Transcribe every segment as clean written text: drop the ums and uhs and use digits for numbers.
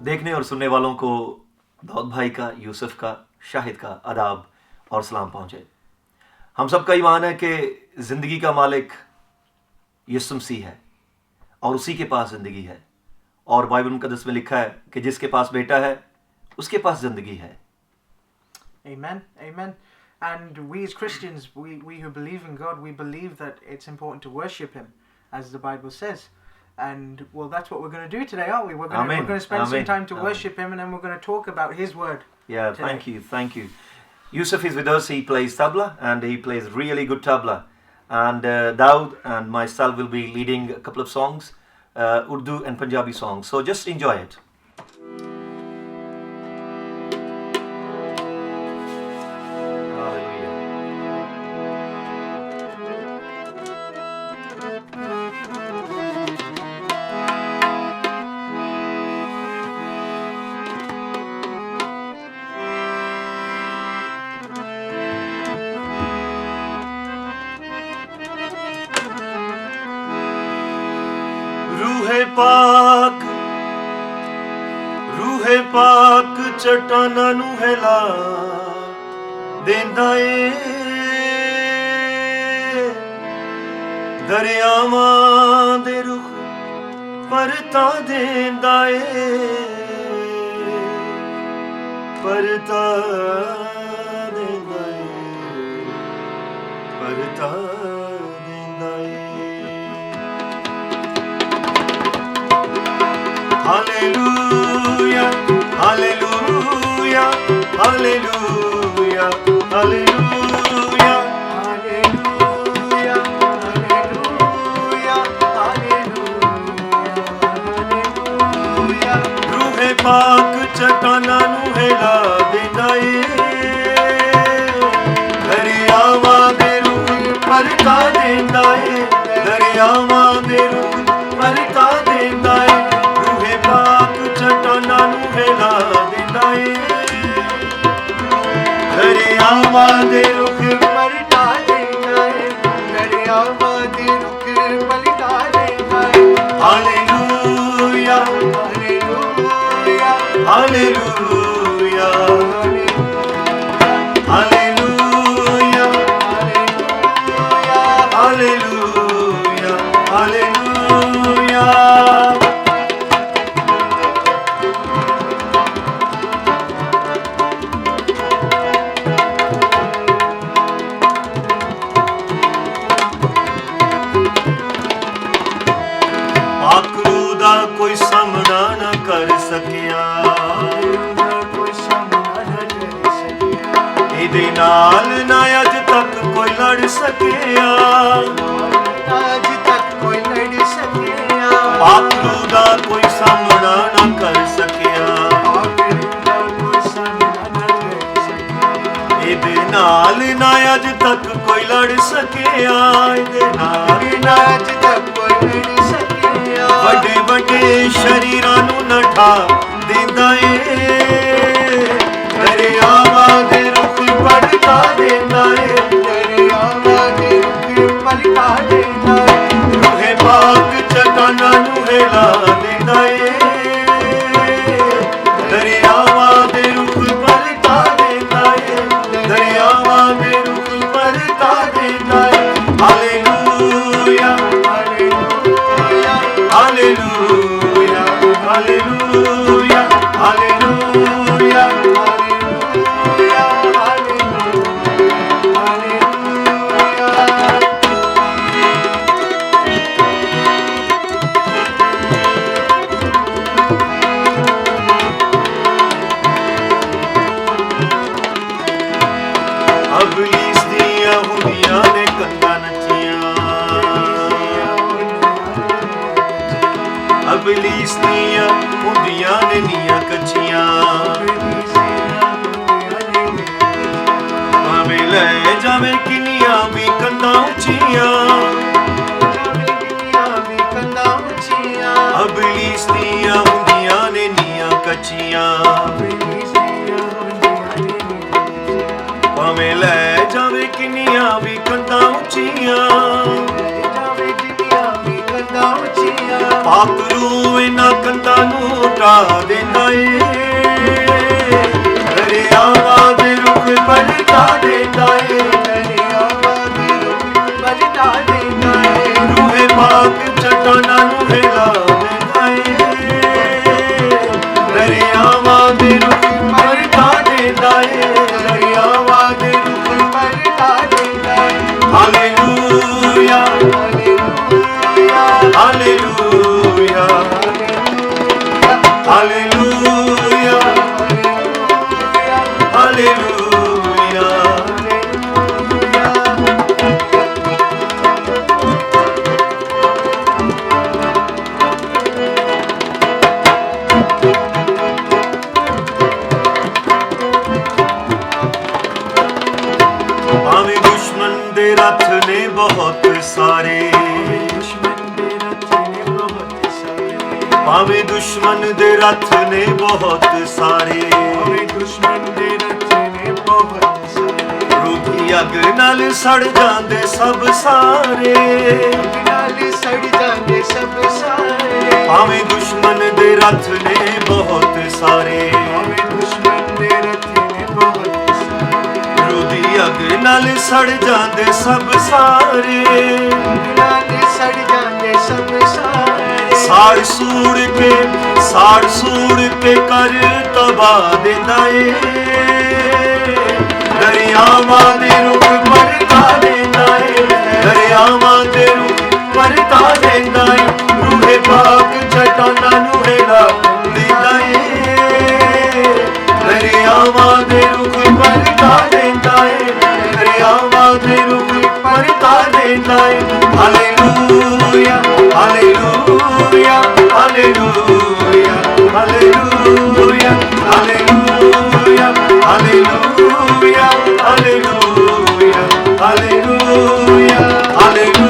देखने और सुनने वालों को दाऊद भाई का, यूसुफ का, शाहिद का आदाब और सलाम पहुँचे। हम सब का ईमान है कि ज़िंदगी का मालिक यीशु मसीह है और उसी के पास ज़िंदगी है, और बाइबल मुक़द्दस में लिखा है कि जिसके पास बेटा है उसके पास ज़िंदगी है। Amen, amen. And we as Christians, we who believe in God, we believe that it's important to worship Him, as the Bible says. And well, that's what we're going to do today, aren't we? We're going to spend some time to worship Him, and then we're going to talk about His Word. Yeah, today. Thank you. Yusuf is with us. He plays tabla, and he plays really good tabla. And Daud and myself will be leading a couple of songs, Urdu and Punjabi songs. So just enjoy it. रूहे पाक चट्टानां नूं हिला देंदा ਏ ਦਰਿਆਵਾਂ ਦੇ ਰੁਖ ਪਰਤਾਂ ਦੇਂਦਾ ਏ ਪਰਤਾਂ ਦੇਂਦਾ ਏ ਪਰਤਾਂ ਦੇਂਦਾ ਏ Hallelujah, hallelujah, hallelujah, hallelujah, hallelujah, hallelujah, hallelujah. रूहे पाक चट्टानां नूं हिला देंदा ਏ दरियावां दे रुख पलटा देंदा ਏ दरियावां दे रुख पलटा देंदा ਏ चट्टानां नूं हिला देंदा ਏ दरियावां दे रुख पलटा देंदा ਏ दरियावां दे रुख पलटा देंदा ਏ hallelujah hallelujah hallelujah hallelujah hallelujah hallelujah कोई सामना न कर सकिया इहदे नाल ना अज तक कोई लड़ सकिया अज तक कोई लड़ सकिया पाखरू दा कोई सामना न कर सकिया इहदे नाल ना अज तक कोई लड़ सकिया इहदे नाल ना अज तक कोई लड़ सकिया ਵੱਡੇ ਵੱਡੇ ਸ਼ਰੀਰਾਂ ਨੂੰ ਨਠਾ ਦੇਂਦਾ ਏ ਦਰਿਆਵਾਂ ਦੇ ਰੁਖ ਪਲਟਾ ਦੇਂਦਾ ਏ ਦਰਿਆਵਾਂ ਦੇ ਰੁਖ ਪਲਟਾ ਦੇਂਦਾ ਏ ਰੂਹੇ ਪਾਕ ਚਟਾਨਾਂ ਨੂੰ ਹਿਲਾ ਦੇਂਦਾ ਏ ਦਰਿਆਵਾਂ ਦੇ ਰੁਖ ਪਲਟਾ ਦੇਂਦਾ ਏ ਦਰਿਆਵਾਂ ਦੇ ਰੁਖ ਪਲਟਾ ਦੇਂਦਾ ਏ hallelujah Hallelujah, hallelujah, hallelujah, hallelujah, hallelujah. Ablis diya hundiyan ne kandan ਅਬਲੀਸ ਦੀਆਂ ਹੁੰਦੀਆਂ ਨੇ ਨੀਆਂ ਕੱਚੀਆਂ ਭਾਵੇਂ ਲੈ ਜਾਵੇ ਕਿੰਨੀਆਂ ਵੀ ਕੰਧਾਂ ਉੱਚੀਆਂ ਅਬਲੀਸ ਦੀਆਂ ਹੁੰਦੀਆਂ ਨੇ ਨੀਆਂ ਕੱਚੀਆਂ ਭਾਵੇਂ ਲੈ ਜਾਵੇ ਕਿੰਨੀਆਂ ਵੀ ਕੰਧਾਂ ਉੱਚੀਆਂ ਪਾਕ ਰੂ ਇਹਨਾਂ ਕੰਧਾਂ ਨੂੰ ਛਟਾ ਦਿੰਦਾ ਏ ਦਰਿਆਵਾਂ ਦੇ ਰੁੱਖ ਪਲਟਾ ਦਿੰਦਾ ਏ ਦਰਿਆਵਾਂ ਦੇ ਰੁੱਖ ਪਲਟਾ ਦਿੰਦਾ ਏ ਰੂਹੇ ਪਾਕ ਚਟਾਨਾਂ ਨੂੰ ਹਿਲਾ ਦਿੰਦਾ ਏ ਦਰਿਆਵਾਂ ਦੇ ਰੁੱਖ ਪਲਟਾ ਦਿੰਦਾ ਏ ਦਰਿਆਵਾਂ ਦੇ ਰੁੱਖ ਪਲਟਾ ਦਿੰਦਾ ਏ ਹਾਲੇਲੂਇਆ ਹਾਲੇਲੂਇਆ ਹਾਲੇਲੂਇਆ ਹਾਲੇਲੂਇਆ ਭਾਵੇਂ ਦੁਸ਼ਮਣ ਦੇ ਰੱਥ ਨੇ ਬਹੁਤ ਸਾਰੇ ਭਾਵੇਂ ਦੁਸ਼ਮਣ ਦੇ ਰੱਥ ਨੇ ਬਹੁਤ ਸਾਰੇ ਰੂਹੀ ਅੱਗ ਨਾਲ ਸੜ ਜਾਂਦੇ ਸਭ ਸਾਰੇ ਭਾਵੇਂ ਦੁਸ਼ਮਣ ਦੇ ਰੱਥ ਨੇ ਬਹੁਤ ਸਾਰੇ ਰੂਹੀ ਅੱਗ ਨਾਲ ਸੜ ਜਾਂਦੇ ਸਭ ਸਾਰੇ ਸਾੜ ਸੂੜ ਕੇ ਕਰ ਤਬਾਹ ਦਿੰਦਾ ਏ ਦਰਿਆਵਾਂ ਦੇ ਰੁੱਖ ਪਲਟਾ ਦਿੰਦਾ ਏ ਦਰਿਆਵਾਂ ਦੇ ਰੁੱਖ ਪਲਟਾ ਦਿੰਦਾ ਏ ਰੂਹੇ ਪਾਕ ਚਟਾਨਾਂ ਨੂੰ ਹਿਲਾ ਦਿੰਦਾ ਏ ਦਰਿਆਵਾਂ ਦੇ ਰੁੱਖ ਪਲਟਾ ਦਿੰਦਾ ਏ ਦਰਿਆਵਾਂ ਦੇ ਰੁੱਖ ਪਲਟਾ ਦਿੰਦਾ ਏ hallelujah hallelujah hallelujah hallelujah hallelujah hallelujah hallelujah hallelujah hallelujah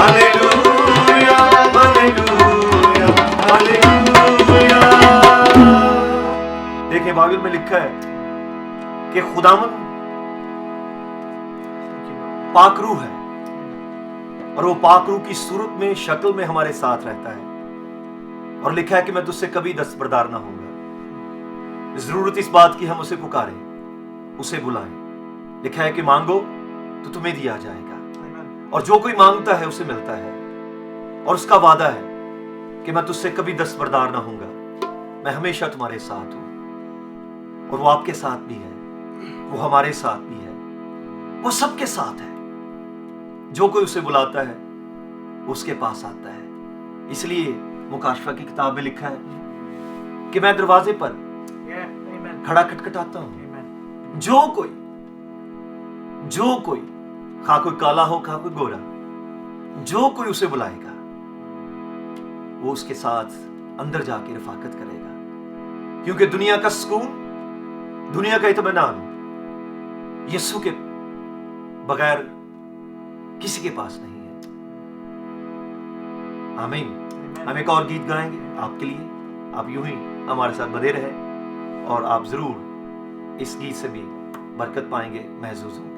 hallelujah hallelujah hallelujah देखिए बाइबल में लिखा है कि खुदावन पाक रूह है और वो पाक रूह की सूरत में शक्ल में हमारे साथ रहता है और लिखा है कि मैं तुझसे कभी दस्तबरदार ना होऊंगा। जरूरत इस बात की हम उसे पुकारें, उसे बुलाएं। लिखा है कि मांगो तो तुम्हें दिया जाएगा और जो कोई मांगता है उसे मिलता है और उसका वादा है कि मैं तुझसे कभी दस्तबरदार ना होऊंगा, मैं हमेशा तुम्हारे साथ हूं। और वो आपके साथ भी है, वो हमारे साथ भी है, वो सबके साथ है। जो कोई उसे बुलाता है उसके पास आता है। इसलिए मुकाशफा की किताब में लिखा है कि मैं दरवाजे पर खड़ा खटखटाता हूं। जो कोई खा कोई काला हो खा कोई गोरा, जो कोई उसे बुलाएगा वो उसके साथ अंदर जाके रफाकत करेगा, क्योंकि दुनिया का सुकून, दुनिया का इत्मीनान यीशु के बगैर किसी के पास नहीं है। आमीन। हम एक और गीत गाएंगे आपके लिए, आप यूं ही हमारे साथ बने रहे और आप जरूर इस गीत से भी बरकत पाएंगे, महसूस होंगे।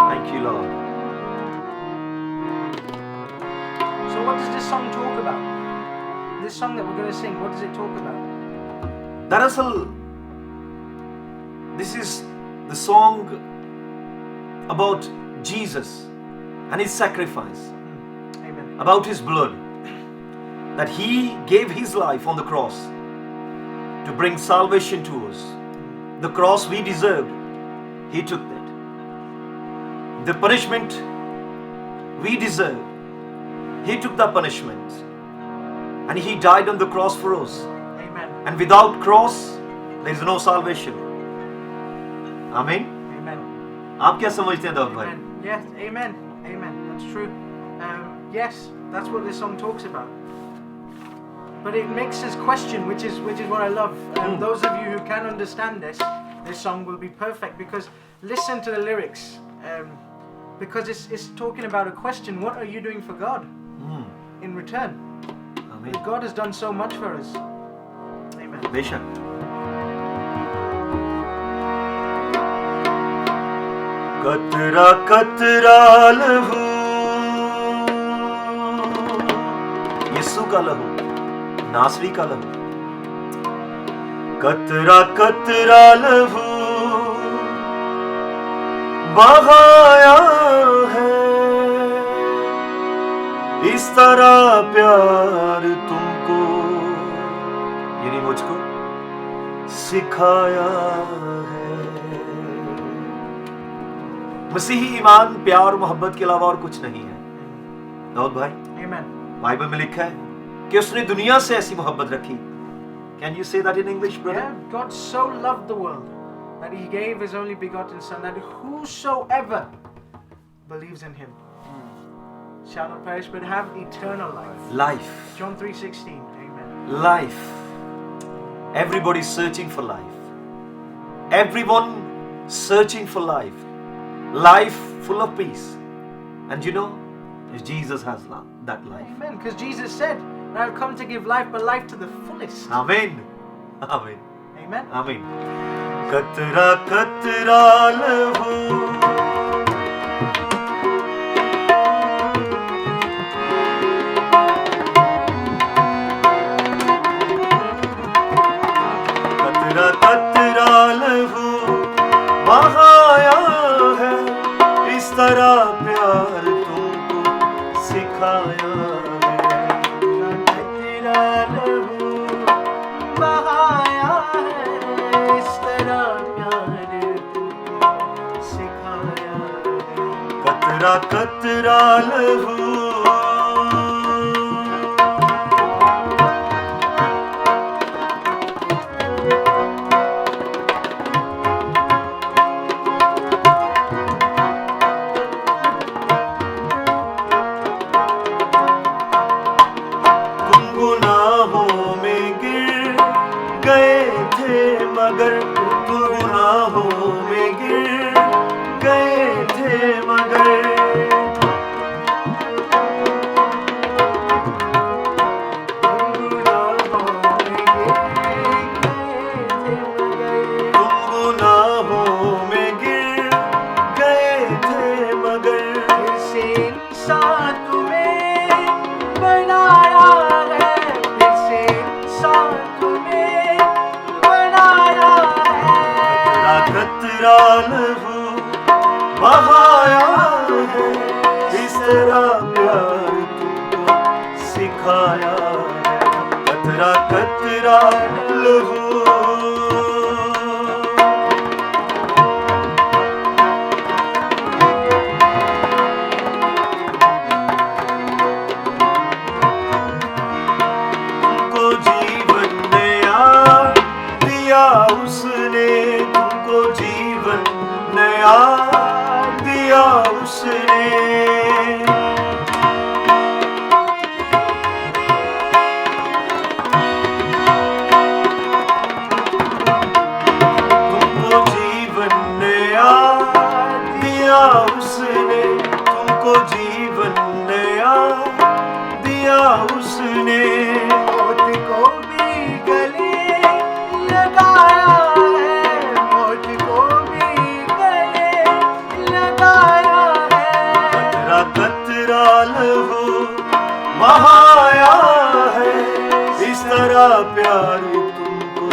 Thank you, Lord. So what does this song talk about? This song that we're going to sing, what does it talk about? दरअसल this is the song about Jesus and his sacrifice, Amen. about his blood, that he gave his life on the cross to bring salvation to us. The cross we deserved, he took that. The punishment we deserved, he took the punishment and he died on the cross for us. Amen. And without cross there is no salvation. Amen. Amen. आप क्या समझते हैं दाऊद भाई? Amen. Yes, amen. Amen. That's true. Yes, that's what this song talks about. But it makes us question, which is what I love. Those of you who can understand this song will be perfect, because listen to the lyrics. Because it's talking about a question, what are you doing for God in return? آمین. God has done so much for us. Amen. بے شک. قطرہ قطرہ لہو، یسوع کا لہو، ناصری کا لہو. قطرہ قطرہ لہو بہایا ہے، اس طرح پیار تم کو، یعنی مجھ کو سکھایا ہے. مسیحی ایمان پیار اور محبت کے علاوہ اور کچھ نہیں ہے. داؤد بھائی، Amen. بائبل میں لکھا ہے کہ اس نے دنیا سے ایسی محبت رکھی. Can you say that in English, brother? Yeah, God so loved the world that He gave His only begotten Son, that whosoever believes in Him shall not perish but have eternal life. Life. John 3:16. Amen. Life. Everybody searching for life. Everyone searching for life. Life full of peace. And you know, Jesus has that life. Amen. Because Jesus said, I've come to give life, but life to the fullest. Amen. Amen. Amen. Amen. قطرہ قطرہ لہو، قطرہ قطرہ لہو بہایا ہے، اس طرح پیار تم کو سکھایا ہے. قطرہ لہو بہایا ہے، اس طرح پیار تم کو سکھایا ہے. قطرہ قطرہ لہو. تم گناہوں میں گر گئے تھے مگر، تم گناہوں میں گر گئے تھے مگر، تم گناہوں میں گر گئے تھے مگر، پھر سے انسان تمہیں بنایا ہے، پھر سے انسان تمہیں بنایا ہے. قطرہ لہو بہایا ہے، اس طرح پیار تم کو سکھایا ہے. قطرہ قطرہ لہو. تم کو جیون نیا دیا اس نے، تم کو جیون نیا دیا اس نے. تم کو جیون نیا دیا اس نے، تم کو جیون نیا دیا اس نے. موت کو بھی گلے لگایا ہے، موت کو بھی گلے لگایا ہے. قطرہ قطرہ لہو بہایا ہے، اس طرح پیار تم کو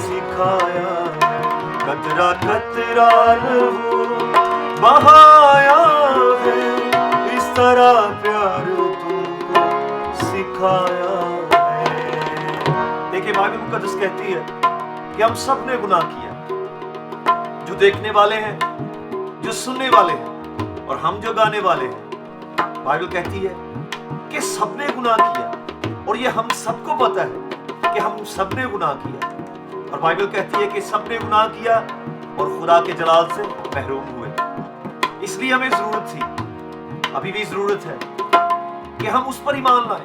سکھایا ہے. قطرہ قطرہ لہو بہایا ہے، اس طرح پیار تم کو سکھایا ہے. دیکھیں بائبل مقدس کہتی ہے کہ ہم سب نے گناہ کیا، جو دیکھنے والے ہیں، جو سننے والے ہیں، اور ہم جو گانے والے ہیں. بائبل کہتی ہے کہ سب نے گناہ کیا، اور یہ ہم سب کو پتہ ہے کہ ہم سب نے گناہ کیا. اور بائبل کہتی ہے کہ سب نے گناہ کیا اور خدا کے جلال سے محروم ہوئے. اس لیے ہمیں ضرورت تھی، ابھی بھی ضرورت ہے کہ ہم اس پر ایمان لائیں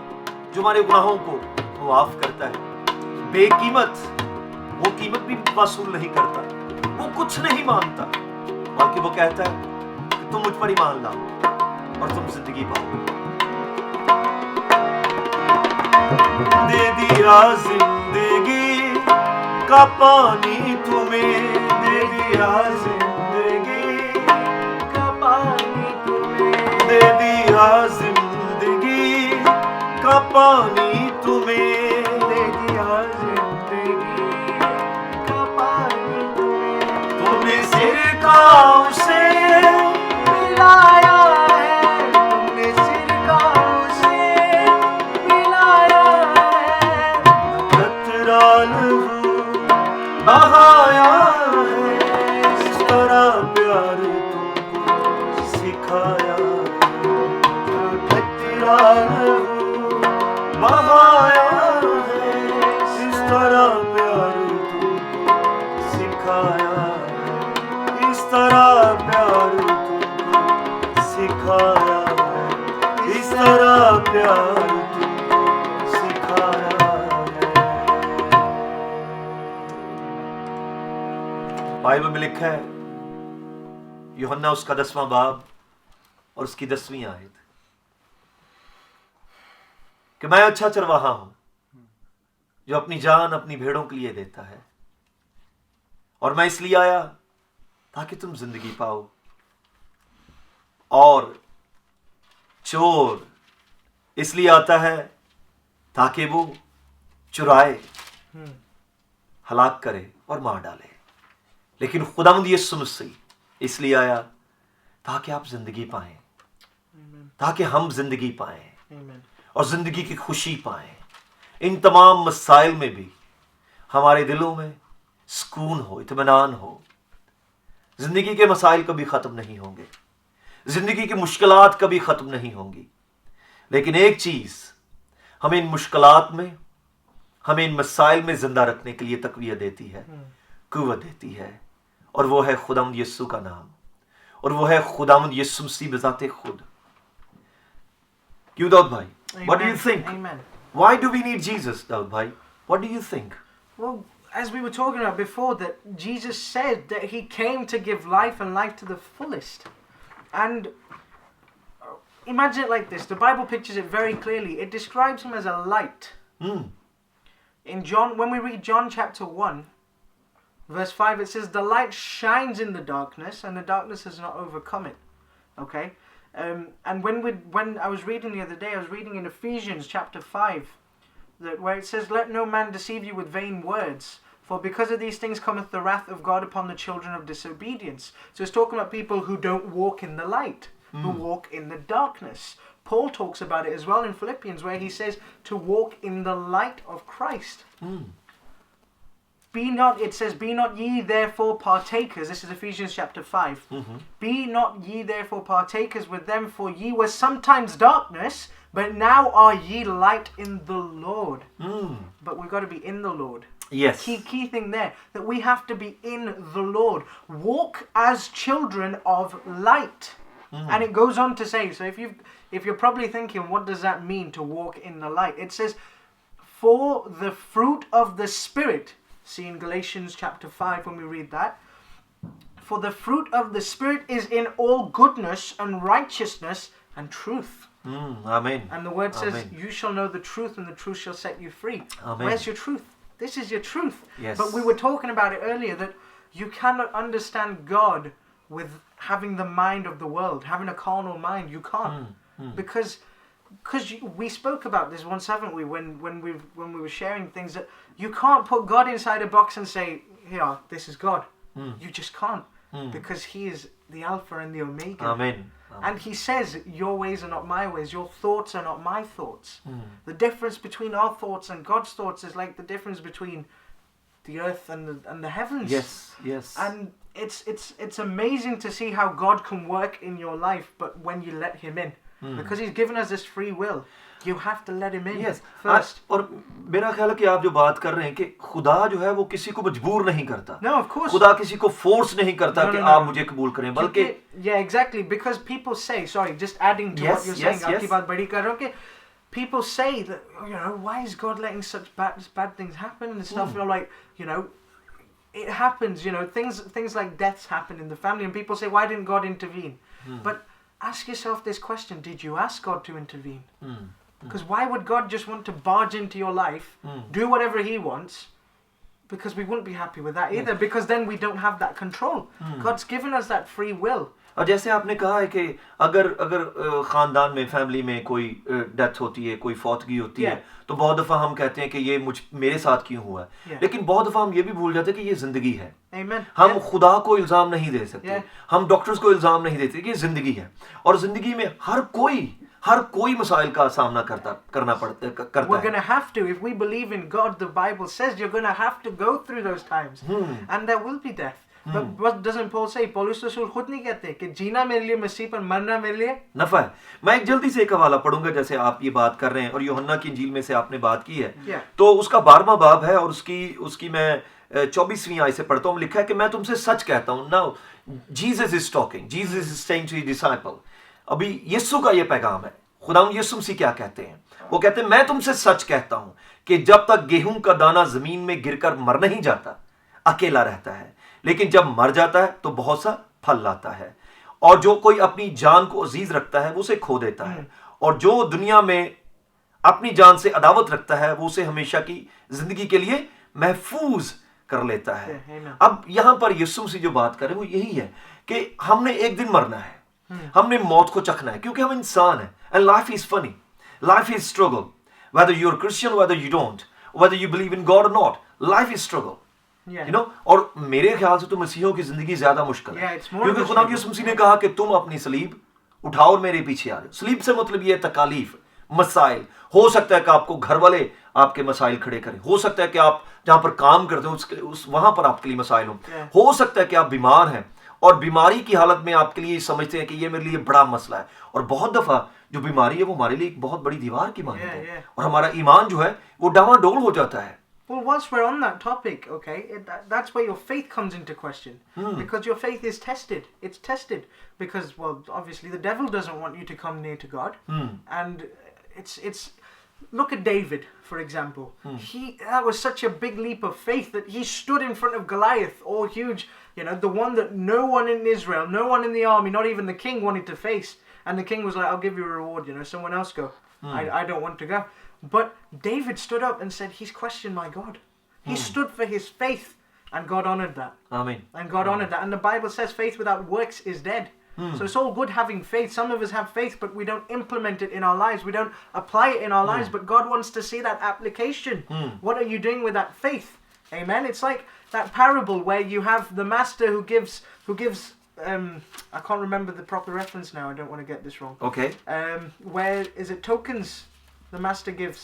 جو ہمارے گناہوں کو معاف کرتا ہے. بے قیمت، وہ قیمت بھی وصول نہیں کرتا، وہ کچھ نہیں مانگتا، بلکہ وہ کہتا ہے کہ तुम मुझ पर ईमान लाओ और तुम जिंदगी पाओ। दे दिया जिंदगी का पानी तुम्हें, दे दिया जिंदगी का पानी तुम्हें, दे दिया जिंदगी का पानी तुम्हें, दे दिया जिंदगी का पानी तुम्हें। तुमने सिर का उसे मिलाया है, तुमने सिर का उसे मिलाया है, कतरा लहू बहाया है, इस तरह प्यार तुमको सिखाया है, कतरा लहू बहाया है, इस तरह प्यार तुमको सिखाया है, इस तरह प्यार तुमको सिखाया है, इस तरह प्यार तुमको सिखाया है। बाइबल में लिखा है, यूहन्ना उसका 10वां बाब और उसकी 10वीं आयत, कि मैं अच्छा चरवाहा हूं जो अपनी जान अपनी भेड़ों के लिए देता है, और मैं इसलिए आया ताकि तुम जिंदगी पाओ। और चोर इसलिए आता है ताकि वो चुराए, हलाक करे और मार डाले, लेकिन खुदावंद यीशु मसीह इसलिए आया ताकि आप जिंदगी पाएं, ताकि हम जिंदगी पाएं और जिंदगी की खुशी पाएं। इन तमाम मसाइल में भी हमारे दिलों में सुकून हो, इत्मीनान हो। जिंदगी के मसाइल कभी खत्म नहीं होंगे, जिंदगी की मुश्किलात कभी खत्म नहीं होंगी, लेकिन एक चीज हमें इन मुश्किलात में, हमें इन मसाइल में जिंदा रखने के लिए तकवीत देती है, कुव्वत देती है, और वो है खुदावंद यीशु का नाम, और वो है खुदावंद यीशु मसीह बजाते खुद। क्यों दाऊद भाई? What do you think? Amen. Why do we need Jesus, Daud bhai? What do you think? Well, as we were talking about before, that Jesus said that he came to give life and life to the fullest. And imagine it like this. The Bible pictures it very clearly. It describes him as a light. In John, when we read John chapter 1, verse 5, it says, the light shines in the darkness and the darkness has not overcome it. Okay? And when I was reading the other day, I was reading in Ephesians chapter 5, where it says, let no man deceive you with vain words, for because of these things cometh the wrath of God upon the children of disobedience. So it's talking about people who don't walk in the light, who walk in the darkness. Paul talks about it as well in Philippians, where he says to walk in the light of Christ. It says, be not ye therefore partakers. This is Ephesians chapter 5. Be not ye therefore partakers with them, for ye were sometimes darkness, but now are ye light in the Lord. But we've got to be in the Lord. Yes. Key thing there, that we have to be in the Lord. Walk as children of light. And it goes on to say, so if you're probably thinking, what does that mean to walk in the light? It says, for the fruit of the Spirit. See in Galatians chapter 5 when we read that. For the fruit of the Spirit is in all goodness and righteousness and truth. Amen. And the word says, Amen. you shall know the truth and the truth shall set you free. Amen. Where's your truth? This is your truth. Yes. But we were talking about it earlier, that you cannot understand God with having the mind of the world, having a carnal mind. You can't. Because we spoke about this once, haven't we, when we were sharing things, that you can't put God inside a box and say, here, this is God. You just can't. Because he is the Alpha and the Omega. Amen. And he says, your ways are not my ways, your thoughts are not my thoughts. The difference between our thoughts and God's thoughts is like the difference between the earth and the heavens. Yes, yes. And it's amazing to see how God can work in your life, but when you let him in. Because he's given us this free will. You have to let him in first. اور میرا خیال ہے کہ آپ جو بات کر رہے ہیں کہ خدا جو ہے وہ کسی کو مجبور نہیں کرتا. No, of course. خدا کسی کو فورس نہیں کرتا کہ آپ مجھے قبول کریں, بلکہ yeah, exactly, because people say, sorry, just adding to what you're saying, آپ کی بات بڑی کر رہا ہوں کہ people say that, you know, why is God letting such bad things happen and stuff? You're like, you know, it happens, you know, things like deaths happen in the family, and people say, why didn't God intervene? But ask yourself this question: did you ask God to intervene? Because why would God just want to barge into your life, do whatever He wants? Because we wouldn't be happy with that either. Because then we don't have that control. God's given us that free will. اور جیسے آپ نے کہا ہے کہ اگر خاندان میں فیملی میں کوئی ڈیتھ ہوتی ہے, کوئی فوتگی ہوتی ہے, تو بہت دفعہ ہم کہتے ہیں کہ یہ میرے ساتھ کیوں ہوا ہے, لیکن بہت دفعہ ہم یہ بھی بھول جاتے ہیں کہ یہ زندگی ہے. ہم خدا کو الزام نہیں دے سکتے, ہم ڈاکٹرز کو الزام نہیں دیتے کہ یہ زندگی ہے, اور زندگی میں ہر کوئی مسائل کا سامنا کرنا پڑتا ہے. We're going to have to. If we believe in God, the Bible says you're going to have to go through those times. And there will be death. But what doesn't Paul say? پولس رسول خود نہیں کہتے کہ جینا میرے لیے مسیح پر, مرنا میرے لیے نفع ہے. میں ایک جلدی سے ایک حوالہ پڑھوں گا, جیسے آپ یہ بات کر رہے ہیں اور یوحنا کی انجیل میں سے آپ نے بات کی ہے, تو اس کا 12واں باب ہے اور اس کی میں 24ویں آیت سے پڑھتا ہوں. لکھا ہے کہ میں تم سے سچ کہتا ہوں. Now Jesus is talking. Jesus is saying to his disciple. ابھی یسوع کا یہ پیغام ہے. خداوند یسوع مسیح کیا کہتے ہیں؟ وہ کہتے ہیں میں تم سے سچ کہتا ہوں کہ جب تک گیہوں کا دانہ زمین میں گر کر مر نہیں جاتا اکیلا رہتا ہے, لیکن جب مر جاتا ہے تو بہت سا پھل لاتا ہے. اور جو کوئی اپنی جان کو عزیز رکھتا ہے وہ اسے کھو دیتا ہے, اور جو دنیا میں اپنی جان سے عداوت رکھتا ہے وہ اسے ہمیشہ کی زندگی کے لیے محفوظ کر لیتا ہے. اب یہاں پر یسوع سے جو بات کریں وہ یہی ہے کہ ہم نے ایک دن مرنا ہے, ہم نے موت کو چکھنا ہے, کیونکہ ہم انسان ہیں. And life is funny. Life is struggle. Whether you're a Christian, whether you don't, whether you believe in God or not, life is struggle. You know, اور میرے خیال سے تو مسیحیوں کی زندگی زیادہ مشکل ہے, کیونکہ خدا یسوع مسیح نے کہا کہ تم اپنی صلیب اٹھاؤ اور میرے پیچھے آ جاؤ. صلیب سے مطلب یہ تکالیف, مسائل. ہو سکتا ہے کہ آپ کو گھر والے آپ کے مسائل کھڑے کریں, ہو سکتا ہے کہ آپ جہاں پر کام کرتے ہو وہاں پر آپ کے لیے مسائل ہوں, ہو سکتا ہے کہ آپ بیمار ہیں اور بیماری کی حالت میں آپ کے لیے سمجھتے ہیں کہ یہ میرے لیے بڑا مسئلہ ہے, اور بہت دفعہ جو بیماری ہے وہ ہمارے لیے ایک بہت بڑی دیوار کی مانند ہے, اور ہمارا ایمان جو ہے وہ ڈاواں ڈول ہو جاتا ہے. Well, once we're on that topic, okay, that's where your faith comes into question. Because your faith is tested. It's tested. Because, well, obviously the devil doesn't want you to come near to God. And it's look at David, for example. That was such a big leap of faith that he stood in front of Goliath, all huge, you know, the one that no one in Israel, no one in the army, not even the king wanted to face. And the king was like, I'll give you a reward, you know, someone else go. I don't want to go. But David stood up and said, he's questioned my God. He stood for his faith, and God honored that. Amen. And God honored that. And the Bible says faith without works is dead. So it's all good having faith. Some of us have faith, but we don't implement it in our lives. We don't apply it in our lives, but God wants to see that application. What are you doing with that faith? Amen. It's like that parable where you have the master who gives I can't remember the proper reference now. I don't want to get this wrong. Okay. Where is it tokens the master gives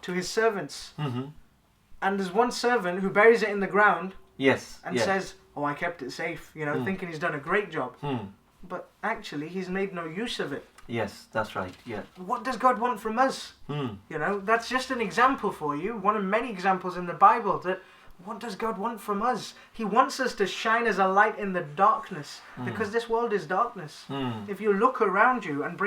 to his servants? And there's one servant who buries it in the ground. Yes. And says, oh, I kept it safe, you know, thinking he's done a great job. But actually, he's made no use of it. Yes, that's right. Yeah. What does God want from us? You know, that's just an example for you. One of many examples in the Bible that what does God want from us? He wants us to shine as a light in the darkness, because this world is darkness. If you look around you and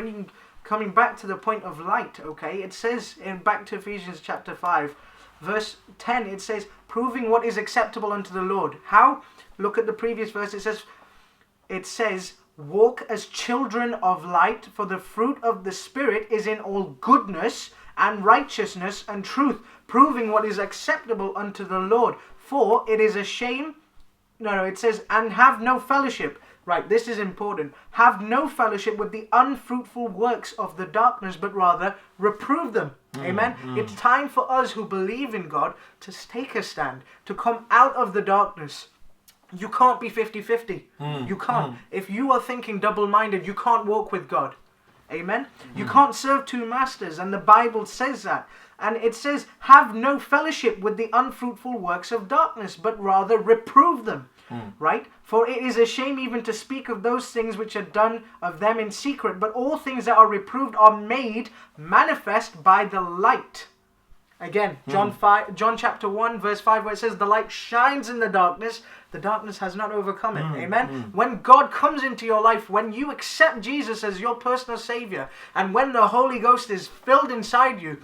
coming back to the point of light, okay, it says back to Ephesians chapter 5, verse 10, it says, proving what is acceptable unto the Lord. How? Look at the previous verse. It says, walk as children of light, for the fruit of the Spirit is in all goodness and righteousness and truth, proving what is acceptable unto the Lord. For it is a shame, it says, and have no fellowship. Right, this is important. Have no fellowship with the unfruitful works of the darkness, but rather reprove them. Amen? It's time for us who believe in God to take a stand, to come out of the darkness. You can't be 50-50. You can't. If you are thinking double-minded, you can't walk with God. Amen? You can't serve two masters, and the Bible says that. And it says, have no fellowship with the unfruitful works of darkness, but rather reprove them. Right? For it is a shame even to speak of those things which are done of them in secret, but all things that are reproved are made manifest by the light. Again, John chapter 1, verse 5, where it says, the light shines in the darkness has not overcome it. Amen? When God comes into your life, when you accept Jesus as your personal Savior, and when the Holy Ghost is filled inside you,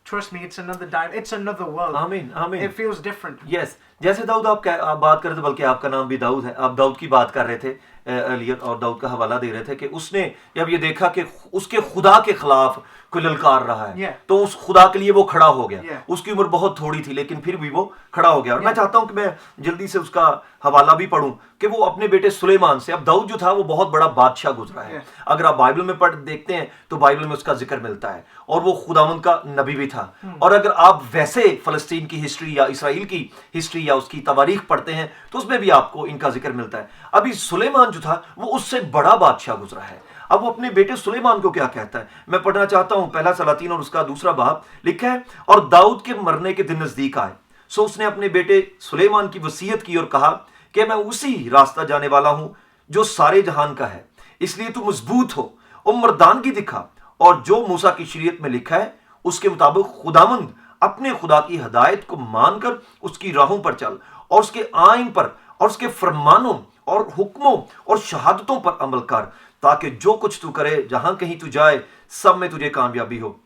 trust me, it's another world. Amen. Amen. It feels different. Yes. جیسے داؤد آپ بات کر رہے تھے, بلکہ آپ کا نام بھی داؤد ہے, آپ داؤد کی بات کر رہے تھے. एलियट और दाऊद का हवाला दे रहे थे कि उसने जब ये देखा कि उसके खुदा के खिलाफ कोई ललकार रहा है तो उस खुदा के लिए वो खड़ा हो गया. उसकी उम्र बहुत थोड़ी थी लेकिन फिर भी वो खड़ा हो गया. और मैं चाहता हूं कि मैं जल्दी से उसका हवाला भी पढ़ूं कि वो अपने बेटे सुलेमान से, अब दाऊद जो था वो बहुत बड़ा बादशाह गुजरा है. अगर आप बाइबल में पढ़ देखते हैं तो बाइबल में उसका जिक्र मिलता है और वो खुदावंद का नबी भी था. और अगर आप वैसे फलस्तीन की हिस्ट्री या इसराइल की हिस्ट्री या उसकी तवारीख पढ़ते हैं तो उसमें भी आपको इनका जिक्र मिलता है. अभी सुलेमान जो था वो उससे बड़ा बादशाह गुजरा है. अब वो अपने बेटे सुलेमान को क्या कहता है, मैं पढ़ना चाहता हूं. पहला सलातीन और उसका दूसरा बाब लिखा है, और दाऊद के मरने के दिन नजदीक आए सो उसने अपने बेटे सुलेमान की वसीयत की और कहा कि मैं उसी रास्ता जाने वाला हूं जो सारे जहान का है, इसलिए तू मजबूत हो और मर्दानगी दिखा और जो मूसा की शरीयत में लिखा है उसके मुताबिक खुदावंद अपने खुदा की हदायत को मानकर उसकी राहों पर चल और उसके आइन पर और उसके फरमानों और हुक्मों और शहादतों पर अमल कर, ताकि जो कुछ तू करे जहां कहीं तू जाए सब में तुझे कामयाबी हो.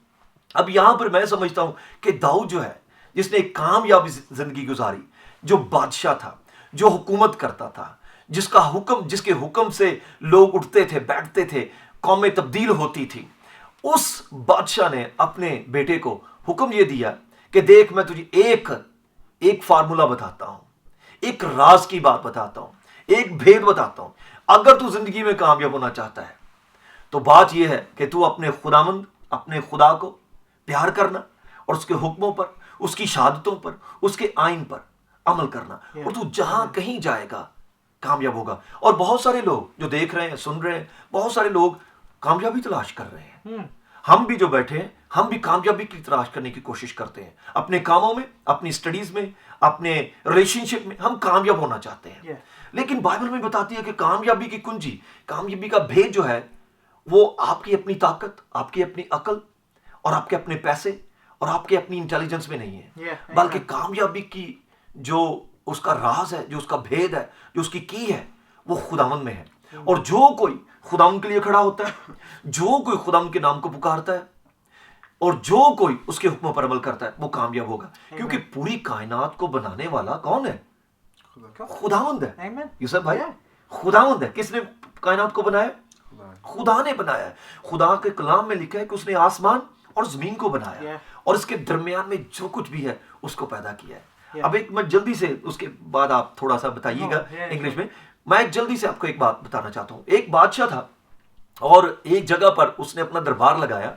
अब यहां पर मैं समझता हूं कि दाऊद जो है जिसने एक कामयाबी जिंदगी गुजारी, जो बादशाह था, जो हुकूमत करता था, जिसके हुक्म से लोग उठते थे बैठते थे, कौमें तब्दील होती थी, उस बादशाह ने अपने बेटे को हुक्म ये दिया कि देख मैं तुझे एक फार्मूला बताता हूं, एक राज की बात बताता हूं, एक भेद बताता हूं. अगर तू जिंदगी में कामयाब होना चाहता है तो बात यह है कि तू अपने खुदावंद अपने खुदा को प्यार करना और उसके हुक्मों पर, उसकी शहादतों पर, उसके आइन पर अमल करना और तू जहां कहीं जाएगा कामयाब होगा. और बहुत सारे लोग जो देख रहे हैं सुन रहे हैं, बहुत सारे लोग कामयाबी तलाश कर रहे हैं. हम भी जो बैठे हैं हम भी कामयाबी की तलाश करने की कोशिश करते हैं. अपने कामों में, अपनी स्टडीज में, अपने रिलेशनशिप में हम कामयाब होना चाहते हैं. लेकिन बाइबल में बताती है कि कामयाबी की कुंजी, कामयाबी का भेद जो है वो आपकी अपनी ताकत, आपकी अपनी अकल और आपके अपने पैसे और आपके अपनी इंटेलिजेंस में नहीं है, बल्कि कामयाबी की जो उसका राज है, जो उसका भेद है, जो उसकी की है, वो खुदावंद में है. और जो कोई खुदावंद के लिए खड़ा होता है, जो कोई खुदावंद के नाम को पुकारता है और जो कोई उसके हुक्मों पर अमल करता है वो कामयाब होगा. क्योंकि पूरी कायनात को बनाने वाला कौन है? खुदावंद है. यूसुफ भाई, खुदावंद है. किसने कायनात को बनाया? खुदा ने बनाया है. खुदा के कलाम में लिखा है कि उसने आसमान और जमीन को बनाया और इसके दरमियान में जो कुछ भी है उसको पैदा किया है. अब एक मैं जल्दी से, उसके बाद आप थोड़ा सा बताइएगा इंग्लिश में. मैं एक जल्दी से आपको एक बात बताना चाहता हूं. एक बादशाह था और एक जगह पर उसने अपना दरबार लगाया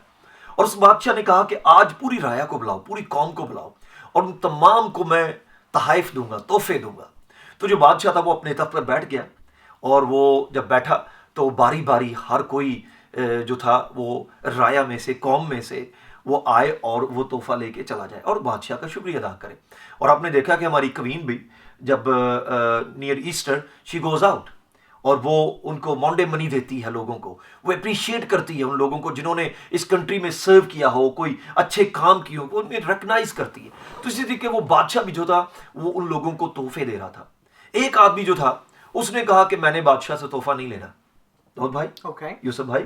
और उस बादशाह ने कहा कि आज पूरी राया को बुलाओ, पूरी कौम को बुलाओ और उन तमाम को मैं तहाइफ दूंगा, तोहफे दूंगा. तो जो बादशाह था वो अपने तख्त पर बैठ गया और वो जब बैठा तो बारी बारी हर कोई जो था वो राया में से, कौम में से वो आए और वो तोहफा लेके चला जाए और बादशाह का शुक्रिया अदा करे. और आपने देखा कि हमारी क्वीन भी जब near Easter she goes out और वो उनको मॉन्डे मनी देती है लोगों को, वो अप्रिशिएट करती है उन लोगों को जिन्होंने इस कंट्री में सर्व किया हो, कोई अच्छे काम किए हो, उन्हें रिकग्नाइज करती है. तो इसी तरीके वो बादशाह भी जो था वो उन लोगों को तोहफे दे रहा था. एक आदमी जो था उसने कहा कि मैंने बादशाह से तोहफा नहीं लेना. दाऊद भाई, यूसुफ भाई,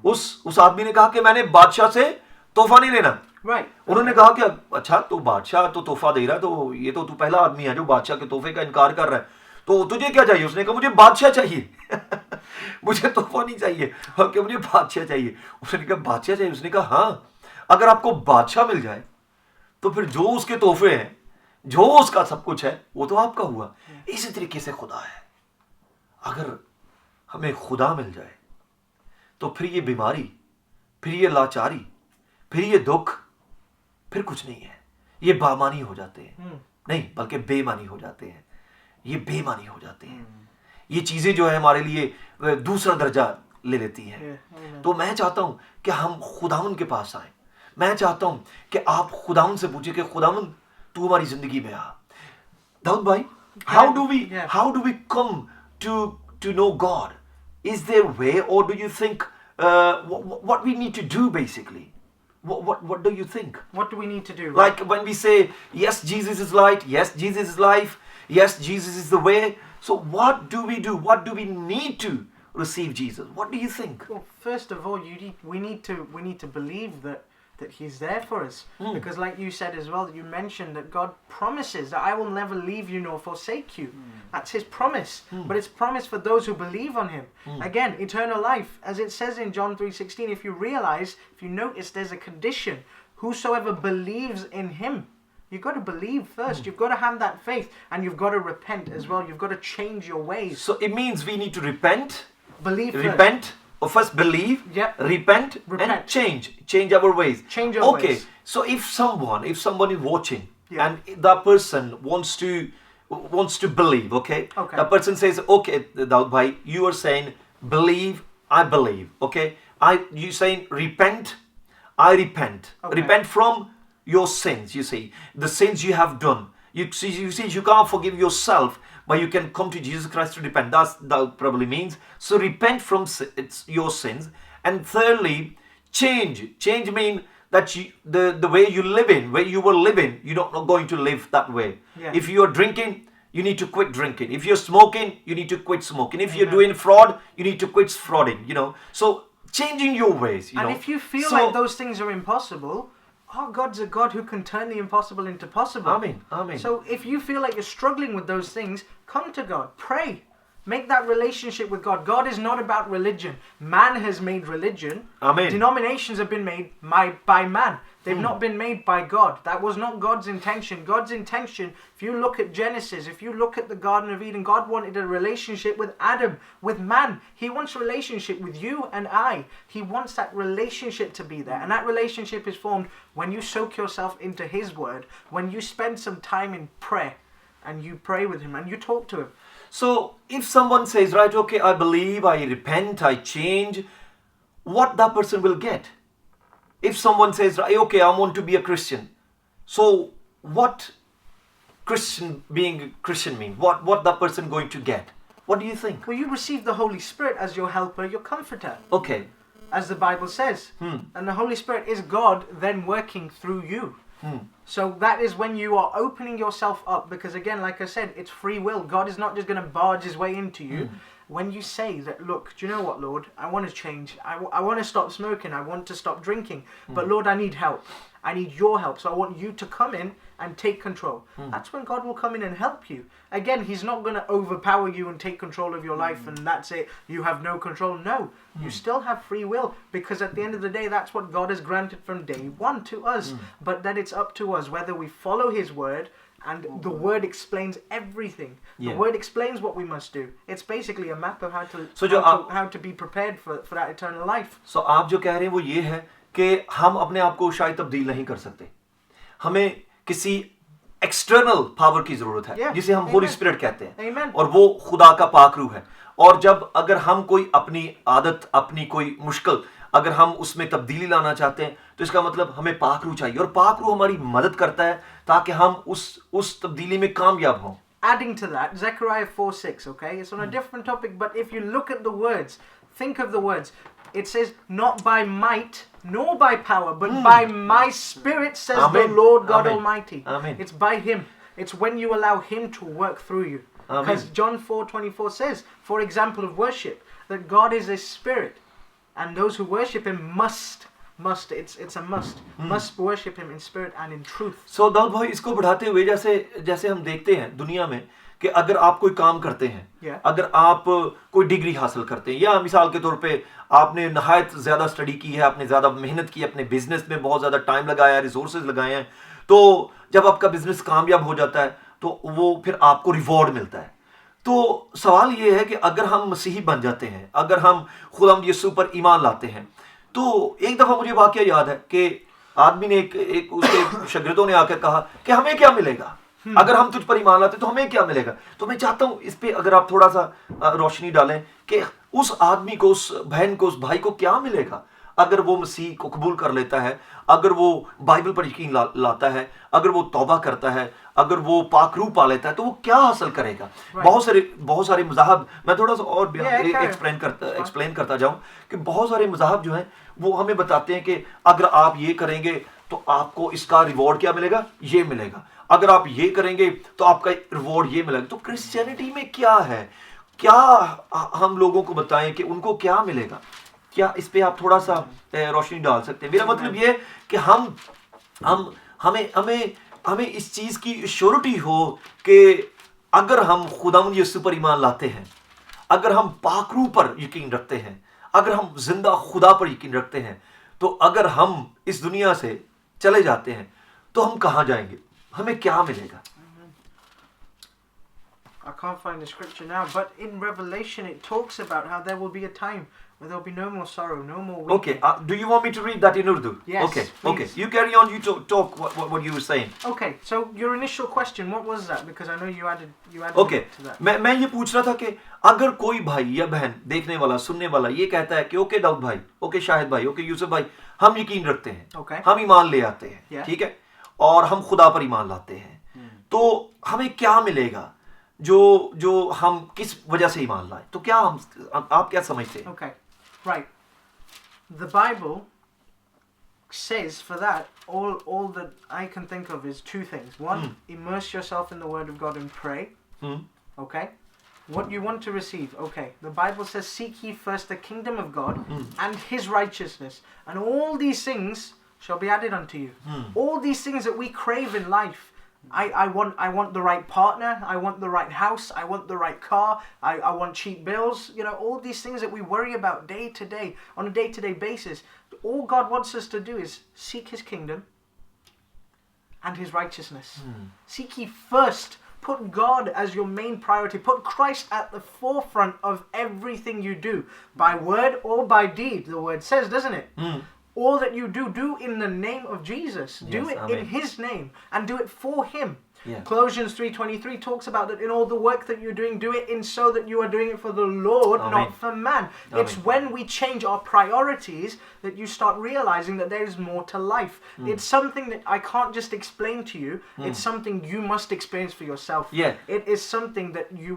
उस आदमी ने कहा कि मैंने बादशाह से तोहफा नहीं लेना. उन्होंने कहा कि अच्छा तो बादशाह तो तोहफा दे रहा है, तो ये तो तू पहला आदमी है जो बादशाह के तोहफे का इनकार कर रहा है, तो तुझे क्या चाहिए? उसने कहा मुझे बादशाह चाहिए. मुझे तोहफा नहीं चाहिए, कि मुझे बादशाह चाहिए. उसने कहा बादशाह चाहिए? उसने कहा हाँ, अगर आपको बादशाह मिल जाए तो फिर जो उसके तोहफे हैं, जो उसका सब कुछ है, वो तो आपका हुआ. इसी तरीके से खुदा है. अगर हमें खुदा मिल जाए तो फिर ये बीमारी, फिर ये लाचारी, फिर ये दुख, फिर कुछ नहीं है. ये बामानी हो जाते हैं, नहीं बल्कि बेमानी हो जाते हैं. ये बेमानी हो जाते हैं. ये चीजें जो है हमारे लिए दूसरा दर्जा ले लेती हैं. तो मैं चाहता हूं कि हम खुदावंद के पास आए. मैं चाहता हूं कि आप खुदावंद से पूछे कि खुदावंद तू हमारी जिंदगी में आ. दाऊद भाई, how do we come to know God? Is there a way, or do you think what we need to do basically? What do you think? What do we need to do? Like when we say, yes, Jesus is light, yes, Jesus is life, yes, Jesus is the way. So what do we do? What do we need to receive Jesus? What do you think? Well, first of all, we need to believe that that he's there for us. Because like you said as well, that you mentioned that God promises that I will never leave you nor forsake you. That's his promise. But it's promise for those who believe on him. Again, eternal life. As it says in John 3:16, if you notice, there's a condition. Whosoever believes in him. You've got to believe first. You've got to have that faith. And you've got to repent as well. You've got to change your ways. So it means we need to repent. Believe first. Repent. Or first believe. Yep. Repent. And change our ways. Change our ways. Okay. So if someone is watching, Yeah. and that person wants to believe, okay? Okay. That person says, okay, Daud bhai, you are saying believe, I believe, okay? You saying repent, I repent. Okay. Repent from your sins, you see. The sins you have done. You see, you can't forgive yourself, but you can come to Jesus Christ to repent. That probably means. So repent from your sins. And thirdly, change. Change means that the way you live in, where you were living, you're not going to live that way. Yeah. If you are drinking, you need to quit drinking. If you're smoking, you need to quit smoking. If you're Amen. doing fraud, you need to quit frauding, you know. So changing your ways, you know. And if you feel So- like those things are impossible, God's a God who can turn the impossible into possible. Amen. So if you feel like you're struggling with those things, come to God. Pray. Make that relationship with God. God is not about religion. Man has made religion. Amen. Denominations have been made by man. They've not been made by God. That was not God's intention. God's intention, if you look at Genesis, if you look at the Garden of Eden, God wanted a relationship with Adam, with man. He wants a relationship with you and I. He wants that relationship to be there. And that relationship is formed when you soak yourself into his word, when you spend some time in prayer, and you pray with him, and you talk to him. So if someone says, right, okay, I believe, I repent, I change, what that person will get? If someone says, right, okay, I want to be a Christian, so what being a Christian mean? What that person going to get? What do you think? Well, you receive the Holy Spirit as your helper, your comforter, Okay. as the Bible says. And the Holy Spirit is God then working through you. So that is when you are opening yourself up, because again, like I said, it's free will. God is not just going to barge his way into you. When you say that, look, do you know what, Lord? I want to change. I want to stop smoking. I want to stop drinking. But Lord, I need help. I need your help. So I want you to come in and take control. That's when God will come in and help you. Again, he's not going to overpower you and take control of your life and that's it. You have no control. No, you still have free will, because at the end of the day, that's what God has granted from day one to us. But that it's up to us whether we follow his word, and the word explains everything. The Yeah. word explains what we must do. It's basically a map of So how to be prepared for that eternal life. So आप जो कह रहे हैं वो ये है कि हम अपने आप को शायद तब्दील नहीं कर सकते. हमें किसी एक्सटर्नल पावर की जरूरत है, Yeah. जिसे हम होली Amen. स्पिरिट कहते हैं. Amen. और वो खुदा का पाक रूह है. और जब अगर हम कोई अपनी आदत, अपनी कोई मुश्किल, अगर हम उसमें तब्दीली लाना चाहते हैं, तो इसका मतलब हमें पाक रूह चाहिए. और पाक रूह हमारी मदद करता है ताकि हम उस तब्दीली में कामयाब हों. Adding to that, Zechariah 4:6, okay? It's on a different topic, but if you look at the words, think of the words. It says, not by might, nor by power, but by my spirit, says Amen. the Lord God Amen. Almighty. Amen. It's by him. It's when you allow him to work through you. Amen. Because John 4:24 says, for example of worship, that God is a spirit, and those who worship him must, it's a must worship him in spirit and in truth. सो दाऊद भाई, इसको बढ़ाते हुए जैसे हम देखते हैं दुनिया में कि अगर आप कोई काम करते हैं, Yeah. अगर आप कोई डिग्री हासिल करते हैं, या मिसाल के तौर पे आपने नहायत ज़्यादा स्टडी की है, आपने ज़्यादा मेहनत की, अपने बिजनेस में बहुत ज़्यादा टाइम लगाया, रिसोर्सेज लगाए हैं, तो जब आपका बिजनेस कामयाब हो जाता है तो वो फिर आपको रिवॉर्ड मिलता है. तो सवाल ये है कि अगर हम मसीही बन जाते हैं, अगर हम खुदावंद यीशु पर ईमान लाते हैं, तो एक दफ़ा मुझे वाकया याद है कि आदमी ने एक उसके शागिर्दों ने आकर कहा कि हमें क्या मिलेगा अगर हम तुझ पर ईमान लाते, तो हमें क्या मिलेगा. तो मैं चाहता हूं इस पे अगर आप थोड़ा सा रोशनी डालें कि उस आदमी को, उस बहन को, उस भाई को क्या मिलेगा अगर वो मसीह को कबूल कर लेता है, अगर वो बाइबल पर यकीन लाता है, अगर वो तौबा करता है, अगर वो पाक रूह पा लेता है, तो वो क्या हासिल करेगा. बहुत सारे मज़ाहब, मैं थोड़ा सा और एक्सप्लेन करता जाऊं कि बहुत सारे मज़ाहब जो हैं वो हमें बताते हैं कि अगर आप ये करेंगे तो आपको इसका रिवॉर्ड क्या मिलेगा, ये मिलेगा. अगर आप ये करेंगे तो आपका रिवॉर्ड ये मिलेगा. तो क्रिश्चियनिटी में क्या है, क्या हम लोगों को बताएं कि उनको क्या मिलेगा. क्या इस पे आप थोड़ा सा रोशनी डाल सकते हैं? मेरा मतलब ये है कि हमें इस चीज की श्योरिटी हो कि अगर हम खुदावंद यीशु पर ईमान लाते हैं, अगर हम पाकरू पर यकीन रखते हैं, अगर हम जिंदा खुदा पर यकीन रखते हैं, तो अगर हम इस दुनिया से चले जाते हैं तो हम कहाँ जाएंगे, हमें क्या मिलेगा? I can't find the scripture now, but in Revelation it talks about how there will be a time where there will be no more sorrow, no more weeping. Okay, do you want me to read that in Urdu? Yes, Okay, please. okay. You carry on, you talk what you were saying. Okay, so your initial question, what was that? Because I know you added Okay, to that. मैं ये पूछ रहा था कि अगर कोई भाई या बहन देखने वाला सुनने वाला ये कहता है कि ओके दाऊद भाई, ओके शाहिद भाई, ओके यूसुफ भाई, हम यकीन रखते हैं, Okay. हम ईमान ले आते हैं, Yeah. ठीक है, और हम खुदा पर ईमान लाते हैं, तो हमें क्या मिलेगा जो हम किस वजह से ईमान लाए? तो क्या आप क्या समझते हैं? Okay, right. The Bible says for that, all that I can think of is two things. One, immerse yourself in the Word of God and pray. Okay? What you want to receive. Okay, the Bible says, seek ye first the kingdom of God and His righteousness, and all these things shall be added unto you. All these things that we crave in life. I want the right partner, I want the right house, I want the right car, I want cheap bills, you know, all these things that we worry about day to day, on a day-to-day basis. All God wants us to do is seek His kingdom and His righteousness. Seek ye first, put God as your main priority, put Christ at the forefront of everything you do, by word or by deed, the word says, doesn't it? All that you do in the name of Jesus. Do Yes, it amen. in His name and do it for Him. Yeah. Colossians 3:23 talks about that in all the work that you're doing, do it in so that you are doing it for the Lord, Amen. not for man. It's Amen. when we change our priorities that you start realizing that there is more to life. It's something that I can't just explain to you. It's something you must experience for yourself. Yeah. It is something that you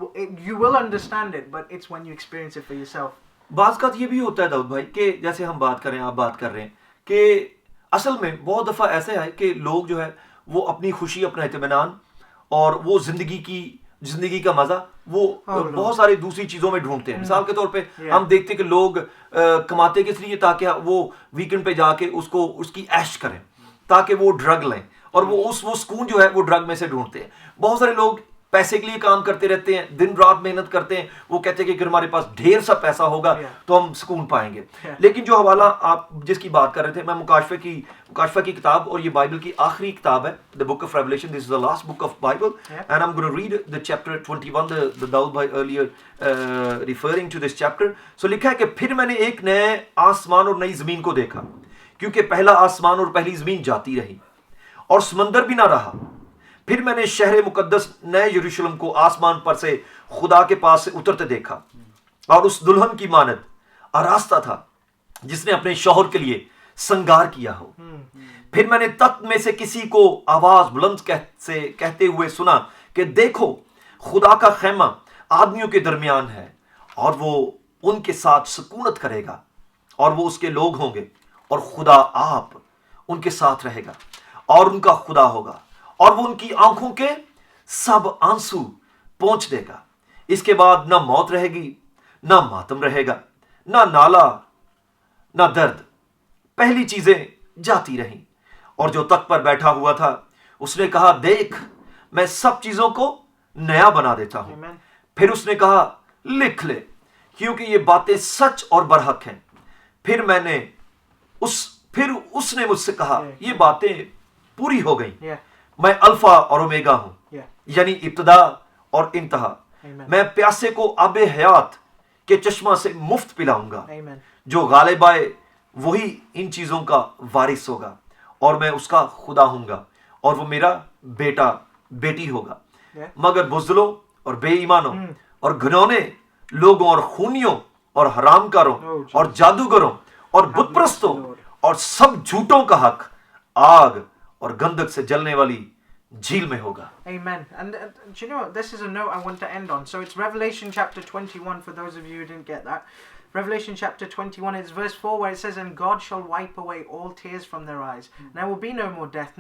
will understand it, but it's when you experience it for yourself. बात का ये भी होता है दाऊद भाई कि जैसे हम बात कर रहे हैं, आप बात कर रहे हैं कि असल में बहुत दफ़ा ऐसे है कि लोग जो है वो अपनी खुशी, अपना इत्मीनान और वो जिंदगी का मज़ा वो बहुत सारी दूसरी चीज़ों में ढूंढते हैं. मिसाल के तौर पे हम देखते हैं कि लोग कमाते किस लिए, ताकि वो वीकेंड पे जाके उसकी ऐश करें, ताकि वो ड्रग लें, और वो सुकून जो है वो ड्रग में से ढूंढते हैं. बहुत सारे लोग पैसे के लिए काम करते रहते हैं, दिन रात मेहनत करते हैं, वो कहते हैं कि अगर हमारे पास ढेर सा पैसा होगा तो हम सुकून पाएंगे. लेकिन जो हवाला आप जिसकी बात कर रहे थे, मैं मुकाशफा की किताब, और ये बाइबल की आखिरी किताब है, the book of Revelation. This is the last book of Bible and I am going to read the chapter 21. The Daud भाई earlier referring to this chapter. So लिखा है कि फिर मैंने एक नए आसमान और नई जमीन को देखा, क्योंकि पहला आसमान और पहली जमीन जाती रही और समंदर भी ना रहा. फिर मैंने शहर मुकद्दस नए यरूशलेम को आसमान पर से खुदा के पास से उतरते देखा, और उस दुल्हन की मानद आरास्ता था जिसने अपने शौहर के लिए श्रृंगार किया हो. फिर मैंने तख्त में से किसी को आवाज बुलंद से कहते हुए सुना कि देखो, खुदा का खैमा आदमियों के दरमियान है, और वो उनके साथ सुकूनत करेगा, और वो उसके लोग होंगे, और खुदा आप उनके साथ रहेगा और उनका खुदा होगा, और वो उनकी आंखों के सब आंसू पोंछ देगा. इसके बाद ना मौत रहेगी, ना मातम रहेगा, ना नाला, ना दर्द. पहली चीजें जाती रहीं. और जो तख्त पर बैठा हुआ था उसने कहा, देख, मैं सब चीजों को नया बना देता हूं. फिर उसने कहा, लिख ले, क्योंकि ये बातें सच और बरहक हैं. फिर उसने मुझसे कहा, ये बातें पूरी हो गई. मैं अल्फा और ओमेगा हूं, यानी इब्तिदा और इंतहा. मैं प्यासे को आबे हयात के चश्मा से मुफ्त पिलाऊंगा. जो गालिब आए वही इन चीजों का वारिस होगा, और मैं उसका खुदा हूंगा, और वो मेरा बेटा बेटी होगा. मगर बुज़दिलों और बेईमानों और घिनौने लोगों और खूनियों और हरामकारों और जादूगरों और बुतप्रस्तों और सब झूठों का हक आग और गंधक से जलने वाली झील में होगा. Amen. And do you know what? This is a note I want to end on. So it's Revelation chapter 21 for those of you who didn't get that. Revelation chapter 21, it's verse 4 where it says, and God shall wipe away all tears from their eyes. There will be no more death,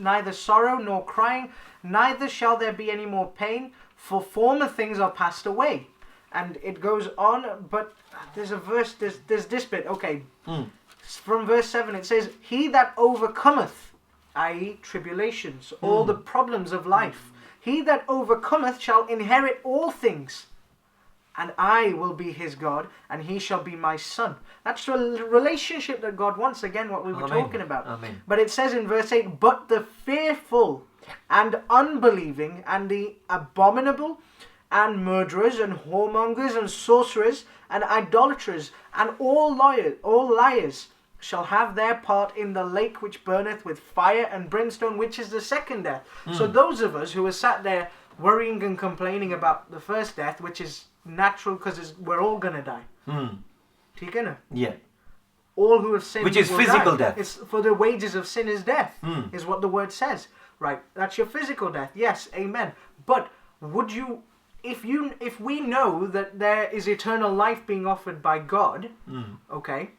neither sorrow nor crying, neither shall there be any more pain, for former things are passed away. And it goes on, but there's a verse, there's this bit, okay. From verse 7 it says, he that overcometh, i.e. tribulations, all the problems of life, he that overcometh shall inherit all things, and I will be his God, and he shall be my son. That's the relationship that God wants, again, what we were talking about. Amen. But it says in verse 8, but the fearful and unbelieving and the abominable and murderers and whoremongers and sorcerers and idolaters and all liars shall have their part in the lake which burneth with fire and brimstone, which is the second death. So those of us who are sat there worrying and complaining about the first death, which is natural because we're all going to die. ठीक है ना? Yeah. All who have sinned Which is will physical die. death. It's for the wages of sin is death, is what the word says. Right, that's your physical death. Yes, amen. But would you, if we know that there is eternal life being offered by God, okay,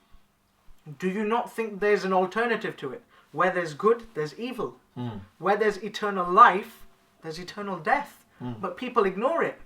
do you not think there's an alternative to it? Where there's good, there's evil. Where there's eternal life, there's eternal death. But people ignore it.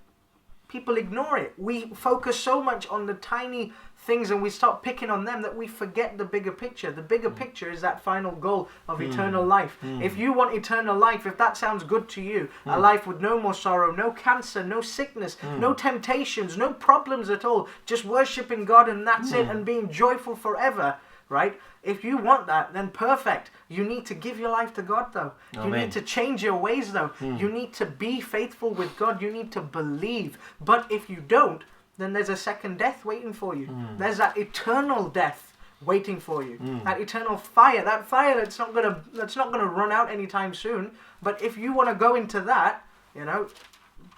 People ignore it. We focus so much on the tiny things and we start picking on them that we forget the bigger picture. The bigger picture is that final goal of eternal life. If you want eternal life, if that sounds good to you, a life with no more sorrow, no cancer, no sickness, no temptations, no problems at all, just worshipping God and that's it, and being joyful forever, right? If you want that, then perfect. You need to give your life to God, though. You Amen. need to change your ways, though. You need to be faithful with God. You need to believe. But if you don't, then there's a second death waiting for you. There's that eternal death waiting for you. That eternal fire. That fire that's not gonna run out anytime soon. But if you want to go into that,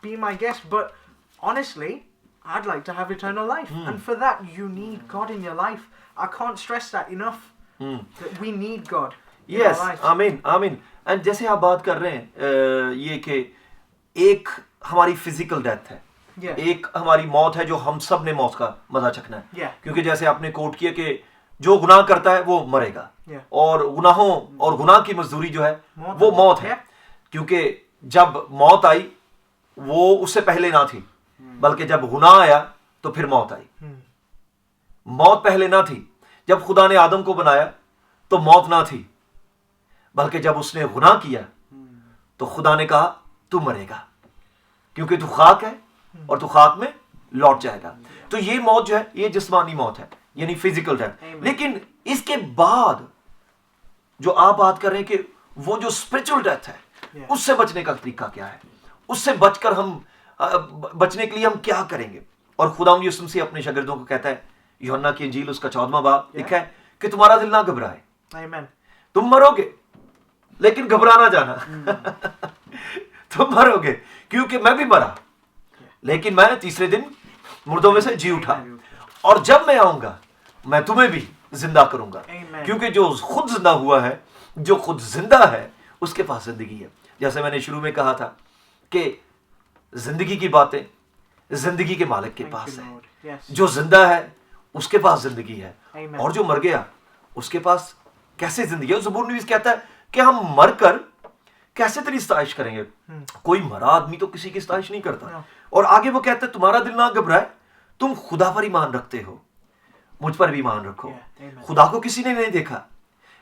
be my guest. But honestly, I'd like to have eternal life. And for that, you need God in your life. I can't stress that enough. That we need God in our Yes, life. आमीन. And जैसे आप बात कर रहे हैं ये कि एक हमारी फिजिकल डेथ है, Yeah. एक हमारी मौत है जो हम सब ने मौत का मजा चखना है. Yeah. क्योंकि जैसे आपने कोट किया कि जो गुनाह करता है वो मरेगा. Yeah. और गुनाहों और गुनाह की मजदूरी जो है वो मौत है. Yeah. क्योंकि जब मौत आई वो उससे पहले ना थी, बल्कि जब गुनाह आया तो फिर मौत आई. मौत पहले ना थी. जब खुदा ने आदम को बनाया तो मौत ना थी, बल्कि जब उसने गुनाह किया तो खुदा ने कहा तू मरेगा, क्योंकि तू खाक है और तू खाक में लौट जाएगा. तो ये मौत जो है ये जिस्मानी मौत है, यानी फिजिकल डेथ. लेकिन इसके बाद जो आप बात कर रहे हैं कि वो जो स्पिरिचुअल डेथ है, उससे बचने का तरीका क्या है, उससे बचकर हम बचने के लिए हम क्या करेंगे. और खुदावंद यीशु मसीह अपने शागिर्दों को कहता है, यूहन्ना की इंजील उसका 14वां बाब लिखा है कि तुम्हारा दिल ना घबराए. Amen. तुम मरोगे लेकिन घबरा ना जाना. तुम मरोगे क्योंकि मैं भी मरा, लेकिन मैं तीसरे दिन मुर्दों में से जी उठा, और जब मैं आऊंगा मैं तुम्हें भी जिंदा करूंगा. Amen. क्योंकि जो खुद जिंदा हुआ है, जो खुद जिंदा है, उसके पास जिंदगी है. जैसे मैंने शुरू में कहा था कि जिंदगी की बातें जिंदगी के मालिक के Thank पास you, है. Lord. Yes. जो जिंदा है उसके पास जिंदगी है. Amen. और जो मर गया उसके पास कैसे जिंदगी है. ज़बूर नवीस कहता है कि हम मरकर कैसे तेरी सताइश करेंगे. कोई मरा आदमी तो किसी की सताइश नहीं करता. No. और आगे वो कहता है तुम्हारा दिल ना घबराए, तुम खुदा पर ईमान रखते हो, मुझ पर भी ईमान रखो. Yeah, amen. खुदा को किसी ने नहीं देखा,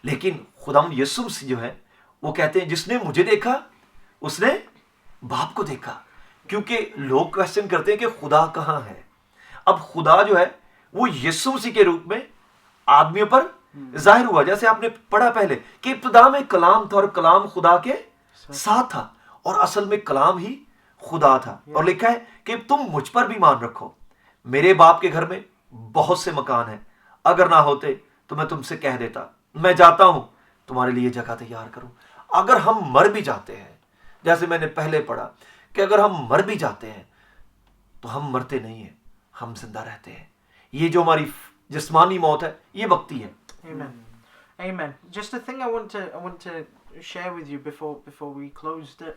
लेकिन खुदावंद यीशु मसीह जो है वो कहते हैं जिसने मुझे देखा उसने बाप को देखा. क्योंकि लोग क्वेश्चन करते हैं कि खुदा कहाँ है. अब खुदा जो है वो यीशु मसीह के रूप में आदमियों पर जाहिर हुआ. जैसे आपने पढ़ा पहले कि इब्तिदा में कलाम था और कलाम खुदा के साथ था, और असल में कलाम ही खुदा था. और लिखा है कि तुम मुझ पर भी ईमान रखो, मेरे बाप के घर में बहुत से मकान हैं, अगर ना होते तो मैं तुमसे कह देता, मैं जाता हूं तुम्हारे लिए जगह तैयार करूं. अगर हम मर भी जाते हैं, जैसे मैंने पहले पढ़ा कि अगर हम मर भी जाते हैं तो हम मरते नहीं हैं, हम जिंदा रहते हैं. ये जो हमारी जिस्मानी मौत है ये वक्ती है. Amen. Amen. Just a thing I want to share with you before we close. That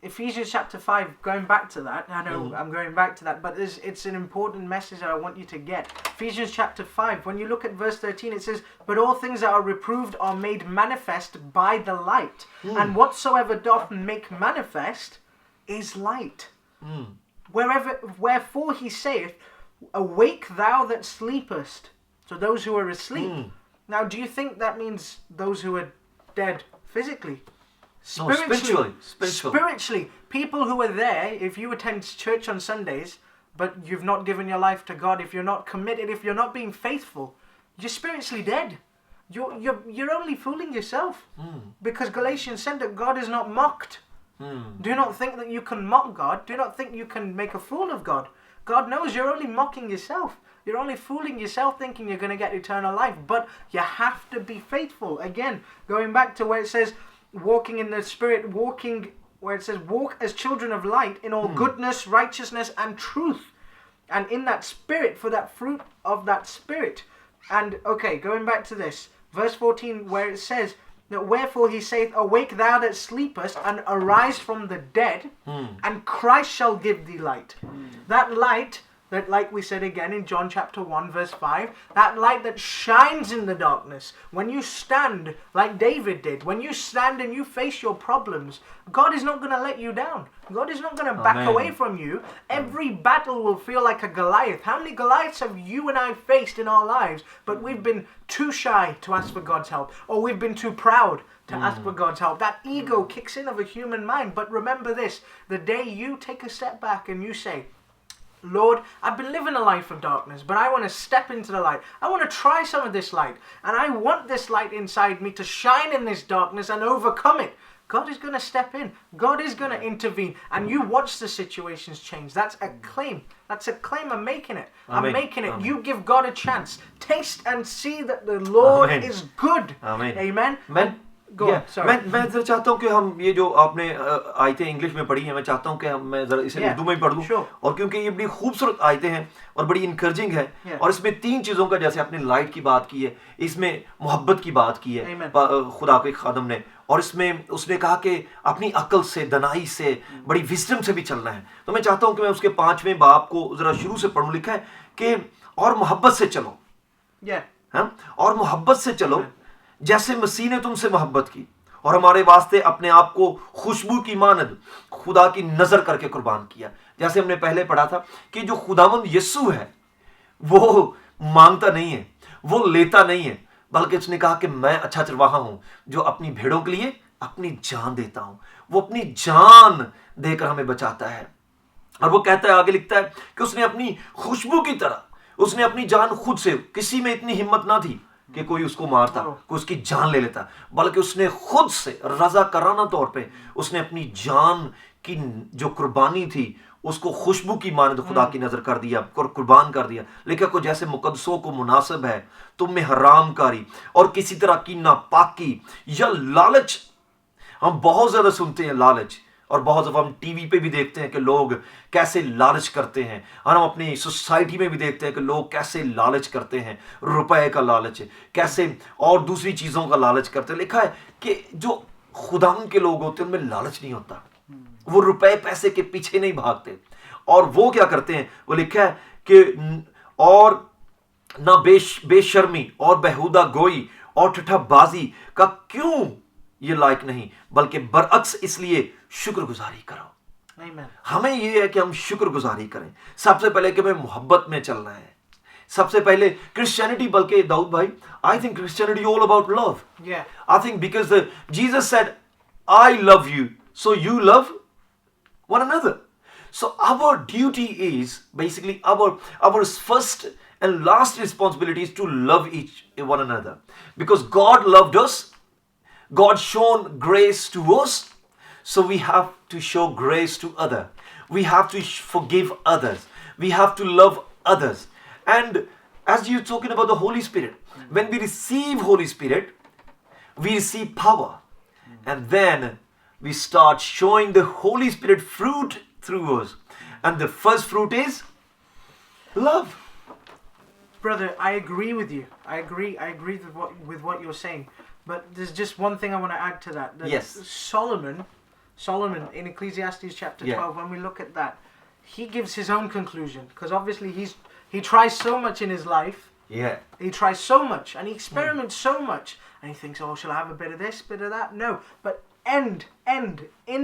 Ephesians chapter 5. Going back to that, I know I'm going back to that, but it's an important message that I want you to get. Ephesians chapter 5. When you look at verse 13, it says, "But all things that are reproved are made manifest by the light, and whatsoever doth make manifest is light." Wherefore he saith, awake thou that sleepest. So those who are asleep. Now, do you think that means those who are dead physically? No, spiritually. Spiritually. People who are there, if you attend church on Sundays, but you've not given your life to God, if you're not committed, if you're not being faithful, you're spiritually dead. You're only fooling yourself. Because Galatians said that God is not mocked. Do not think that you can mock God. Do not think you can make a fool of God. God knows you're only mocking yourself. You're only fooling yourself thinking you're going to get eternal life. But you have to be faithful. Again, going back to where it says, walking in the Spirit, where it says, walk as children of light in all goodness, righteousness, and truth. And in that Spirit, for that fruit of that Spirit. And, okay, going back to this, verse 14, where it says, that wherefore he saith, awake thou that sleepest, and arise from the dead, and Christ shall give thee light. That light, that like we said again in John chapter 1 verse 5, that light that shines in the darkness. When you stand like David did, when you stand and you face your problems, God is not going to let you down. God is not going to back away from you. Every battle will feel like a Goliath. How many Goliaths have you and I faced in our lives, but we've been too shy to ask for God's help, or we've been too proud to ask for God's help? That ego kicks in of a human mind. But remember this, the day you take a step back and you say, Lord, I've been living a life of darkness, but I want to step into the light. I want to try some of this light. And I want this light inside me to shine in this darkness and overcome it. God is going to step in. God is going to intervene. And you watch the situations change. That's a claim. That's a claim. I'm making it. I'm making it. You give God a chance. Taste and see that the Lord is good. Amen. मैं जरा चाहता हूँ कि हम ये जो आपने आयतें इंग्लिश में पढ़ी हैं, मैं चाहता हूँ कि मैं जरा इसे उर्दू में पढ़ लूँ, और क्योंकि ये बड़ी खूबसूरत आयतें हैं और बड़ी इनकरेजिंग है, और इसमें तीन चीज़ों का, जैसे आपने लाइट की बात की है, इसमें मोहब्बत की बात की है खुदा के खादम ने, और इसमें उसने कहा कि अपनी अक्ल से, दनाई से, बड़ी विजडम से भी चलना है. तो मैं चाहता हूँ कि मैं उसके 5वें बाब को जरा शुरू से पढ़ूँ. लिखा है कि और मोहब्बत से चलो, और मोहब्बत से चलो जैसे मसीह ने तुमसे मोहब्बत की और हमारे वास्ते अपने आप को खुशबू की मानद खुदा की नजर करके कुर्बान किया. जैसे हमने पहले पढ़ा था कि जो खुदावंद यीशु है वो मांगता नहीं है, वो लेता नहीं है, बल्कि उसने कहा कि मैं अच्छा चरवाहा हूं जो अपनी भेड़ों के लिए अपनी जान देता हूं. वो अपनी जान देकर हमें बचाता है. और वो कहता है, आगे लिखता है कि उसने अपनी खुशबू की तरह, उसने अपनी जान खुद से, किसी में इतनी हिम्मत ना थी कि कोई उसको मारता, कोई उसकी जान ले लेता, बल्कि उसने खुद से रज़ाकाराना तौर पे उसने अपनी जान की जो कुर्बानी थी उसको खुशबू की मानद खुदा की नजर कर दिया और कुर्बान कर दिया. लिखा को जैसे मुकद्दसों को मुनासिब है तुम में हरामकारी और किसी तरह की नापाकी या लालच. हम बहुत ज्यादा सुनते हैं लालच, और बहुत दफा हम टीवी पे भी देखते हैं कि लोग कैसे लालच करते हैं, और हम अपनी सोसाइटी में भी देखते हैं कि लोग कैसे लालच करते हैं. रुपए का लालच, कैसे और दूसरी चीजों का लालच करते हैं. लिखा है कि जो खुदाम के लोग होते हैं उनमें लालच नहीं होता, वो रुपए पैसे के पीछे नहीं भागते. और वो क्या करते हैं, वो लिखा है कि और ना बेशर्मी और बेहुदा गोई और ठट्ठाबाजी का क्यों ये लायक नहीं, बल्कि बरअक्स इसलिए शुक्रगुजारी करो. हमें ये है कि हम शुक्रगुजारी करें. सबसे पहले कि हमें मोहब्बत में चलना है. सबसे पहले क्रिश्चियनिटी, बल्कि दाऊद भाई, I think Christianity all about love. I think because Jesus said I love you so you love one another. So our duty is basically our first and last responsibility is to love one another, because God loved us, God shown grace to us, so we have to show grace to other. We have to forgive others, we have to love others. And as you're talking about the Holy Spirit, when we receive Holy Spirit, we receive power, and then we start showing the Holy Spirit fruit through us. And the first fruit is love. Brother, I agree with you. I agree with what you're saying. But there's just one thing I want to add to that. Yes. Solomon in Ecclesiastes chapter 12, when we look at that, he gives his own conclusion. Because obviously he tries so much in his life. Yeah. He tries so much and he experiments so much. And he thinks, oh, shall I have a bit of this, bit of that? No. But in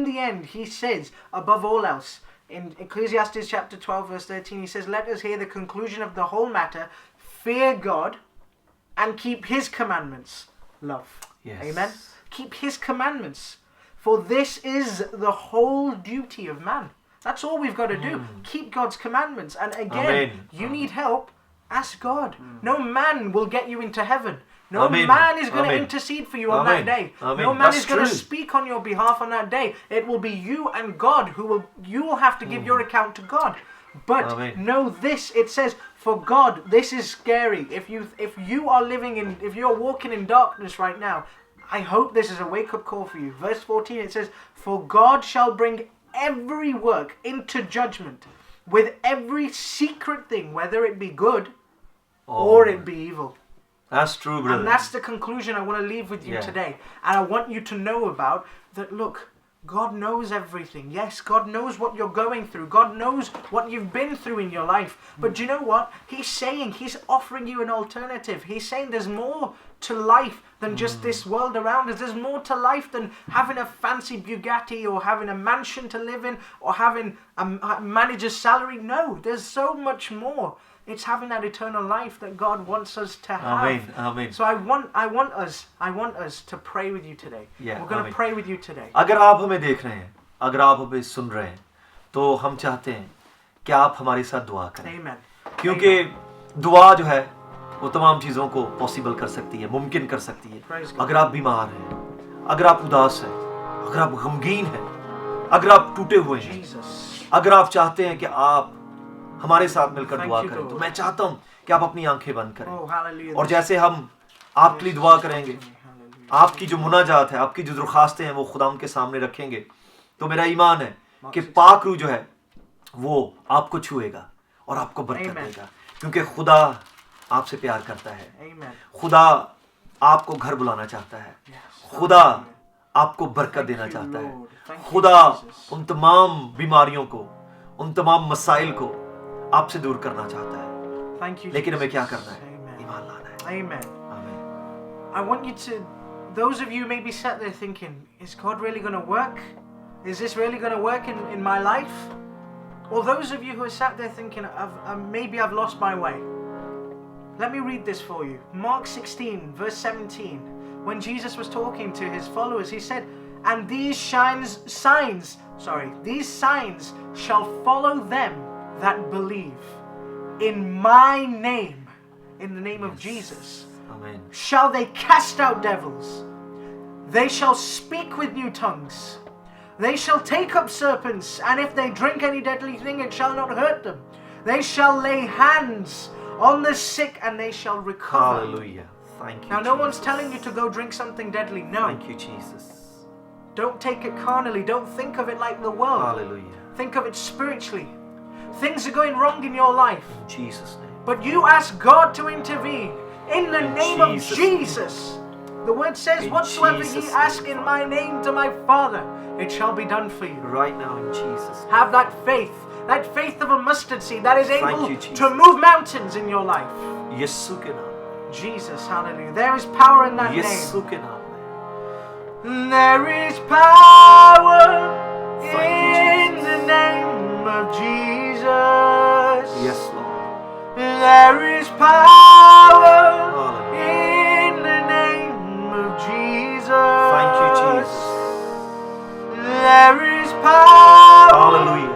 the end, he says, above all else, in Ecclesiastes chapter 12 verse 13, he says, "Let us hear the conclusion of the whole matter. Fear God and keep his commandments. Love." Yes. Amen. Keep his commandments. For this is the whole duty of man. That's all we've got to do. Keep God's commandments. And again, Amen. you need help, ask God. No man will get you into heaven. No Amen. man is going to Amen. intercede for you on that Amen. day. Amen. No man That's is going to true. speak on your behalf on that day. It will be you and God you will have to give your account to God. But Amen. know this, it says, for God, this is scary. If you are if you're walking in darkness right now, I hope this is a wake-up call for you. Verse 14, it says, "For God shall bring every work into judgment with every secret thing, whether it be good or it be evil." That's true, brother. And that's the conclusion I want to leave with you Yeah. today. And I want you to know about that, look, God knows everything. Yes, God knows what you're going through. God knows what you've been through in your life. But do you know what? He's offering you an alternative. He's saying there's more to life than just this world around us. There's more to life than having a fancy Bugatti or having a mansion to live in or having a manager's salary. No, there's so much more. It's having that eternal life that God wants us to have. Amen. Amen. So I want us to pray with you today. Yeah, We're going amen. to pray with you today. अगर आप हमें देख रहे हैं, अगर आप हमें सुन रहे हैं, तो हम चाहते हैं कि आप हमारे साथ दुआ करें, Amen. क्योंकि दुआ जो है वो तमाम चीज़ों को पॉसिबल कर सकती है, मुमकिन कर सकती है। Praise God. अगर आप बीमार हैं, अगर आप उदास हैं, अगर आप गमगीन हैं, अगर आप टूटे हुए हैं, Jesus. अगर आप चाहते हैं कि आप हमारे साथ मिलकर Thank दुआ you, करें, Lord. तो मैं चाहता हूं कि आप अपनी आंखें बंद करें। Oh, hallelujah. और जैसे हम आपके लिए दुआ करेंगे, आपकी जो मुनाजात है, आपकी जो दरख्वास्तें हैं वो खुदाम के सामने रखेंगे, तो मेरा ईमान है कि पाक रूह जो है वो आपको छुएगा और आपको बरकत Amen. देगा, क्योंकि खुदा आपसे प्यार करता है। Amen. खुदा आपको घर बुलाना चाहता है। Yes. खुदा आपको बरकत Thank देना you, चाहता है। Lord. Thank you, खुदा Jesus. उन तमाम बीमारियों को, उन तमाम मसाइल को आपसे दूर करना चाहता है, Thank you, लेकिन हमें Jesus. क्या करना है? Amen. ईमान लाना है। Amen. आमीन। I want you to, those of you may be sat there thinking, is God really going to work? Is this really going to work in my life? Or those of you who are sat there thinking, maybe I've lost my way. Let me read this for you. Mark 16, verse 17. When Jesus was talking to his followers, he said, "And these signs shall follow them that believe. In my name," in the name of Jesus, आमीन। "shall they cast out devils. They shall speak with new tongues. They shall take up serpents, and if they drink any deadly thing, it shall not hurt them. They shall lay hands on the sick, and they shall recover." Hallelujah. Thank you. Now, no one's Jesus. telling you to go drink something deadly. No. Thank you, Jesus. Don't take it carnally. Don't think of it like the world. Hallelujah. Think of it spiritually. Things are going wrong in your life. In Jesus' name. But you ask God to intervene in the In name of Jesus' Jesus. The word says, In "Whatsoever ye Jesus' ask name, in my name to my Father, it shall be done for you." Right now in Jesus' name. Have that faith of a mustard seed that is Thank able you, Jesus. to move mountains in your life. यीशु के नाम। Jesus, hallelujah. There is power in that name. यीशु के नाम में। There is power Thank you, in Jesus. the name of Jesus. Yes, Lord. There is power Hallelujah. in the name of Jesus. Thank you, Jesus. There is power Hallelujah.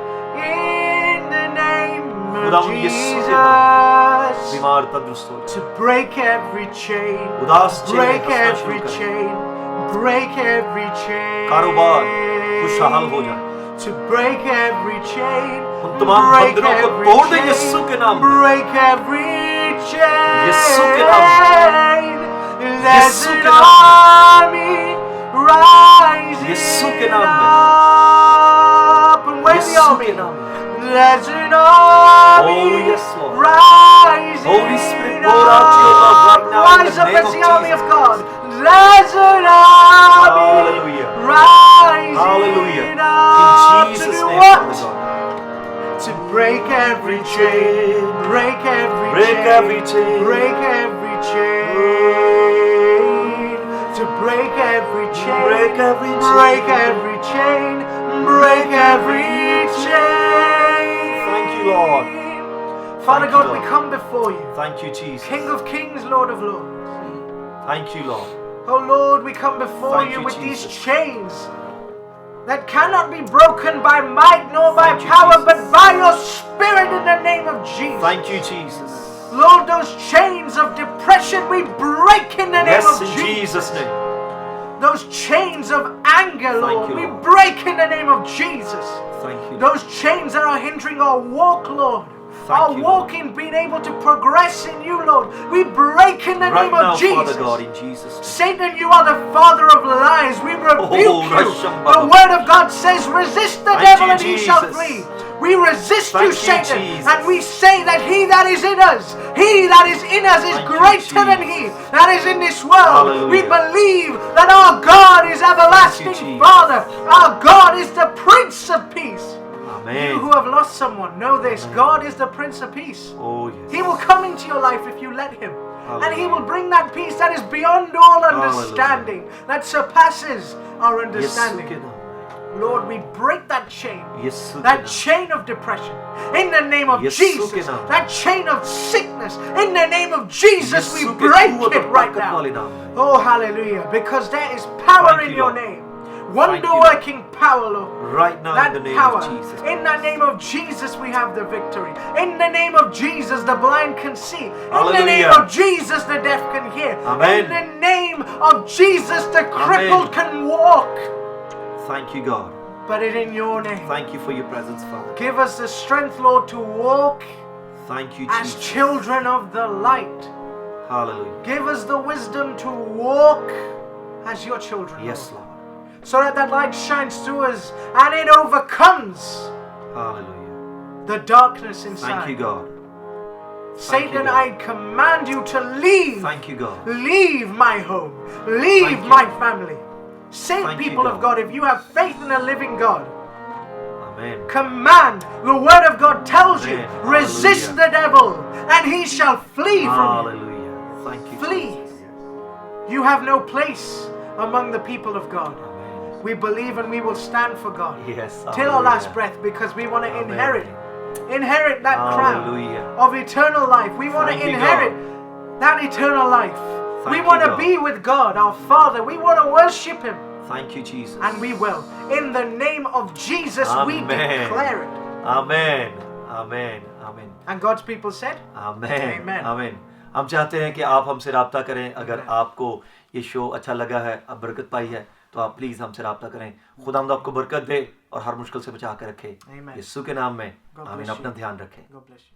in the name of खुदावंद यीशु के नाम Jesus. बीमार तंदुरुस्त हो To जाए। break every chain. उदास चेहरे Break हंसना every शुरू करें। chain. Break every chain. कारोबार खुशहाल हो जाए। To break every chain. उन तमाम Break बंधनों को every तोड़ दे chain. यीशु के नाम में। Break every chain. यीशु के नाम There's यीशु an के नाम army rising यीशु के नाम up. And where's the Yeshu army? के नाम में। There's an army Oh, yes, Lord. rising Holy Spirit, pour out your love right now in Rise the up name as of the army of Jesus. God. There's an army Hallelujah. rising Hallelujah. up In to Jesus' do name, what? Father God. To break every chain. Break every Break chain. every chain. Break every chain. To break every chain. Break every chain. Break every chain. Break every chain. Lord. Father Thank you, God, we Lord. come before you. Thank you, Jesus. King of kings, Lord of lords. Thank you, Lord. Oh Lord, we come before Thank you you, with Jesus. these chains that cannot be broken by might nor by Thank you, power, Jesus. but by your Spirit in the name of Jesus. Thank you, Jesus. Lord, those chains of depression we break in the name Yes, of in Jesus. Jesus' name. Those chains of anger, Thank Lord, you, we Lord. break in the name of Jesus. Thank you. Those chains that are hindering our walk, Lord. Thank Our you, walk Lord. in being able to progress in you, Lord. We break in the Right name of now, Jesus. Father God, in Jesus' name. Satan, you are the father of lies. We rebuke you. Rasham The Baba. word of God says, resist the Thank devil you, and he shall Jesus. flee. We resist Thank you, you, Satan, Jesus. and we say that he that is in us, he that is in us is Thank you, greater than he Jesus. that is in this world. We Hallelujah. believe that our God is everlasting Jesus. Father. Our God is the Prince of Peace. You who Amen. have lost someone, know this. God is the Prince of Peace. Oh, yes. He will come into your life if you let him. And he Hallelujah. will bring that peace that is beyond all understanding, that surpasses our Yeshu understanding. के नाम में, Lord, we break that chain, यीशु के that नाम chain of depression, in the name of Yesu Jesus. के नाम में, That chain of sickness, in the name of Jesus, we यीशु के break कुवत it और right ताकत now. वाले नाम में। Oh, hallelujah. Because there is power Thank in you, your Lord. name. Thank Wonder you, Lord. working power, Lord. Right now, That in the name power, of Jesus. in the name of Jesus, we have the victory. In the name of Jesus, the blind can see. In the name Hallelujah. of Jesus, the deaf can hear. Amen. In the name of Jesus, the crippled can walk. Thank you, God. But it in your name. Thank you for your presence, Father. Give us the strength, Lord, to walk Thank you, as Jesus. children of the light. Hallelujah. Give us the wisdom to walk as your children. Yes, Lord. Lord. So that light shines through us and it overcomes Hallelujah. the darkness inside. Thank you, God. Satan, God. I command you to leave. Thank you, God. Leave my home. Leave Thank you. my family. Saved Thank you, people of God. God, if you have faith in a living God, Amen. command. The word of God tells you, Amen. resist Hallelujah. the devil and he shall flee from you. Hallelujah. Thank you, Flee. Jesus. You have no place among the people of God. Amen. We believe and we will stand for God Yes. till our last hallelujah. breath because we want to Amen. inherit that crown Hallelujah. of eternal life. We want Thank to you, inherit that eternal life. We Thank want you, to God. be with God, our Father. We want to worship him. Thank you, Jesus. And we will. In the name of Jesus, we Amen. declare it. Amen. Amen. Amen. And God's people said, amen Amen. आमेन हम चाहते हैं कि आप हमसे राब्ता करें अगर आपको ये शो अच्छा लगा है आप बरकत पाई है तो आप प्लीज़ हमसे राब्ता करें खुदावंद आपको बरकत दे और हर मुश्किल से बचा के रखे Amen. यीशु के नाम में God आमीन bless अपना you. ध्यान रखें God bless you.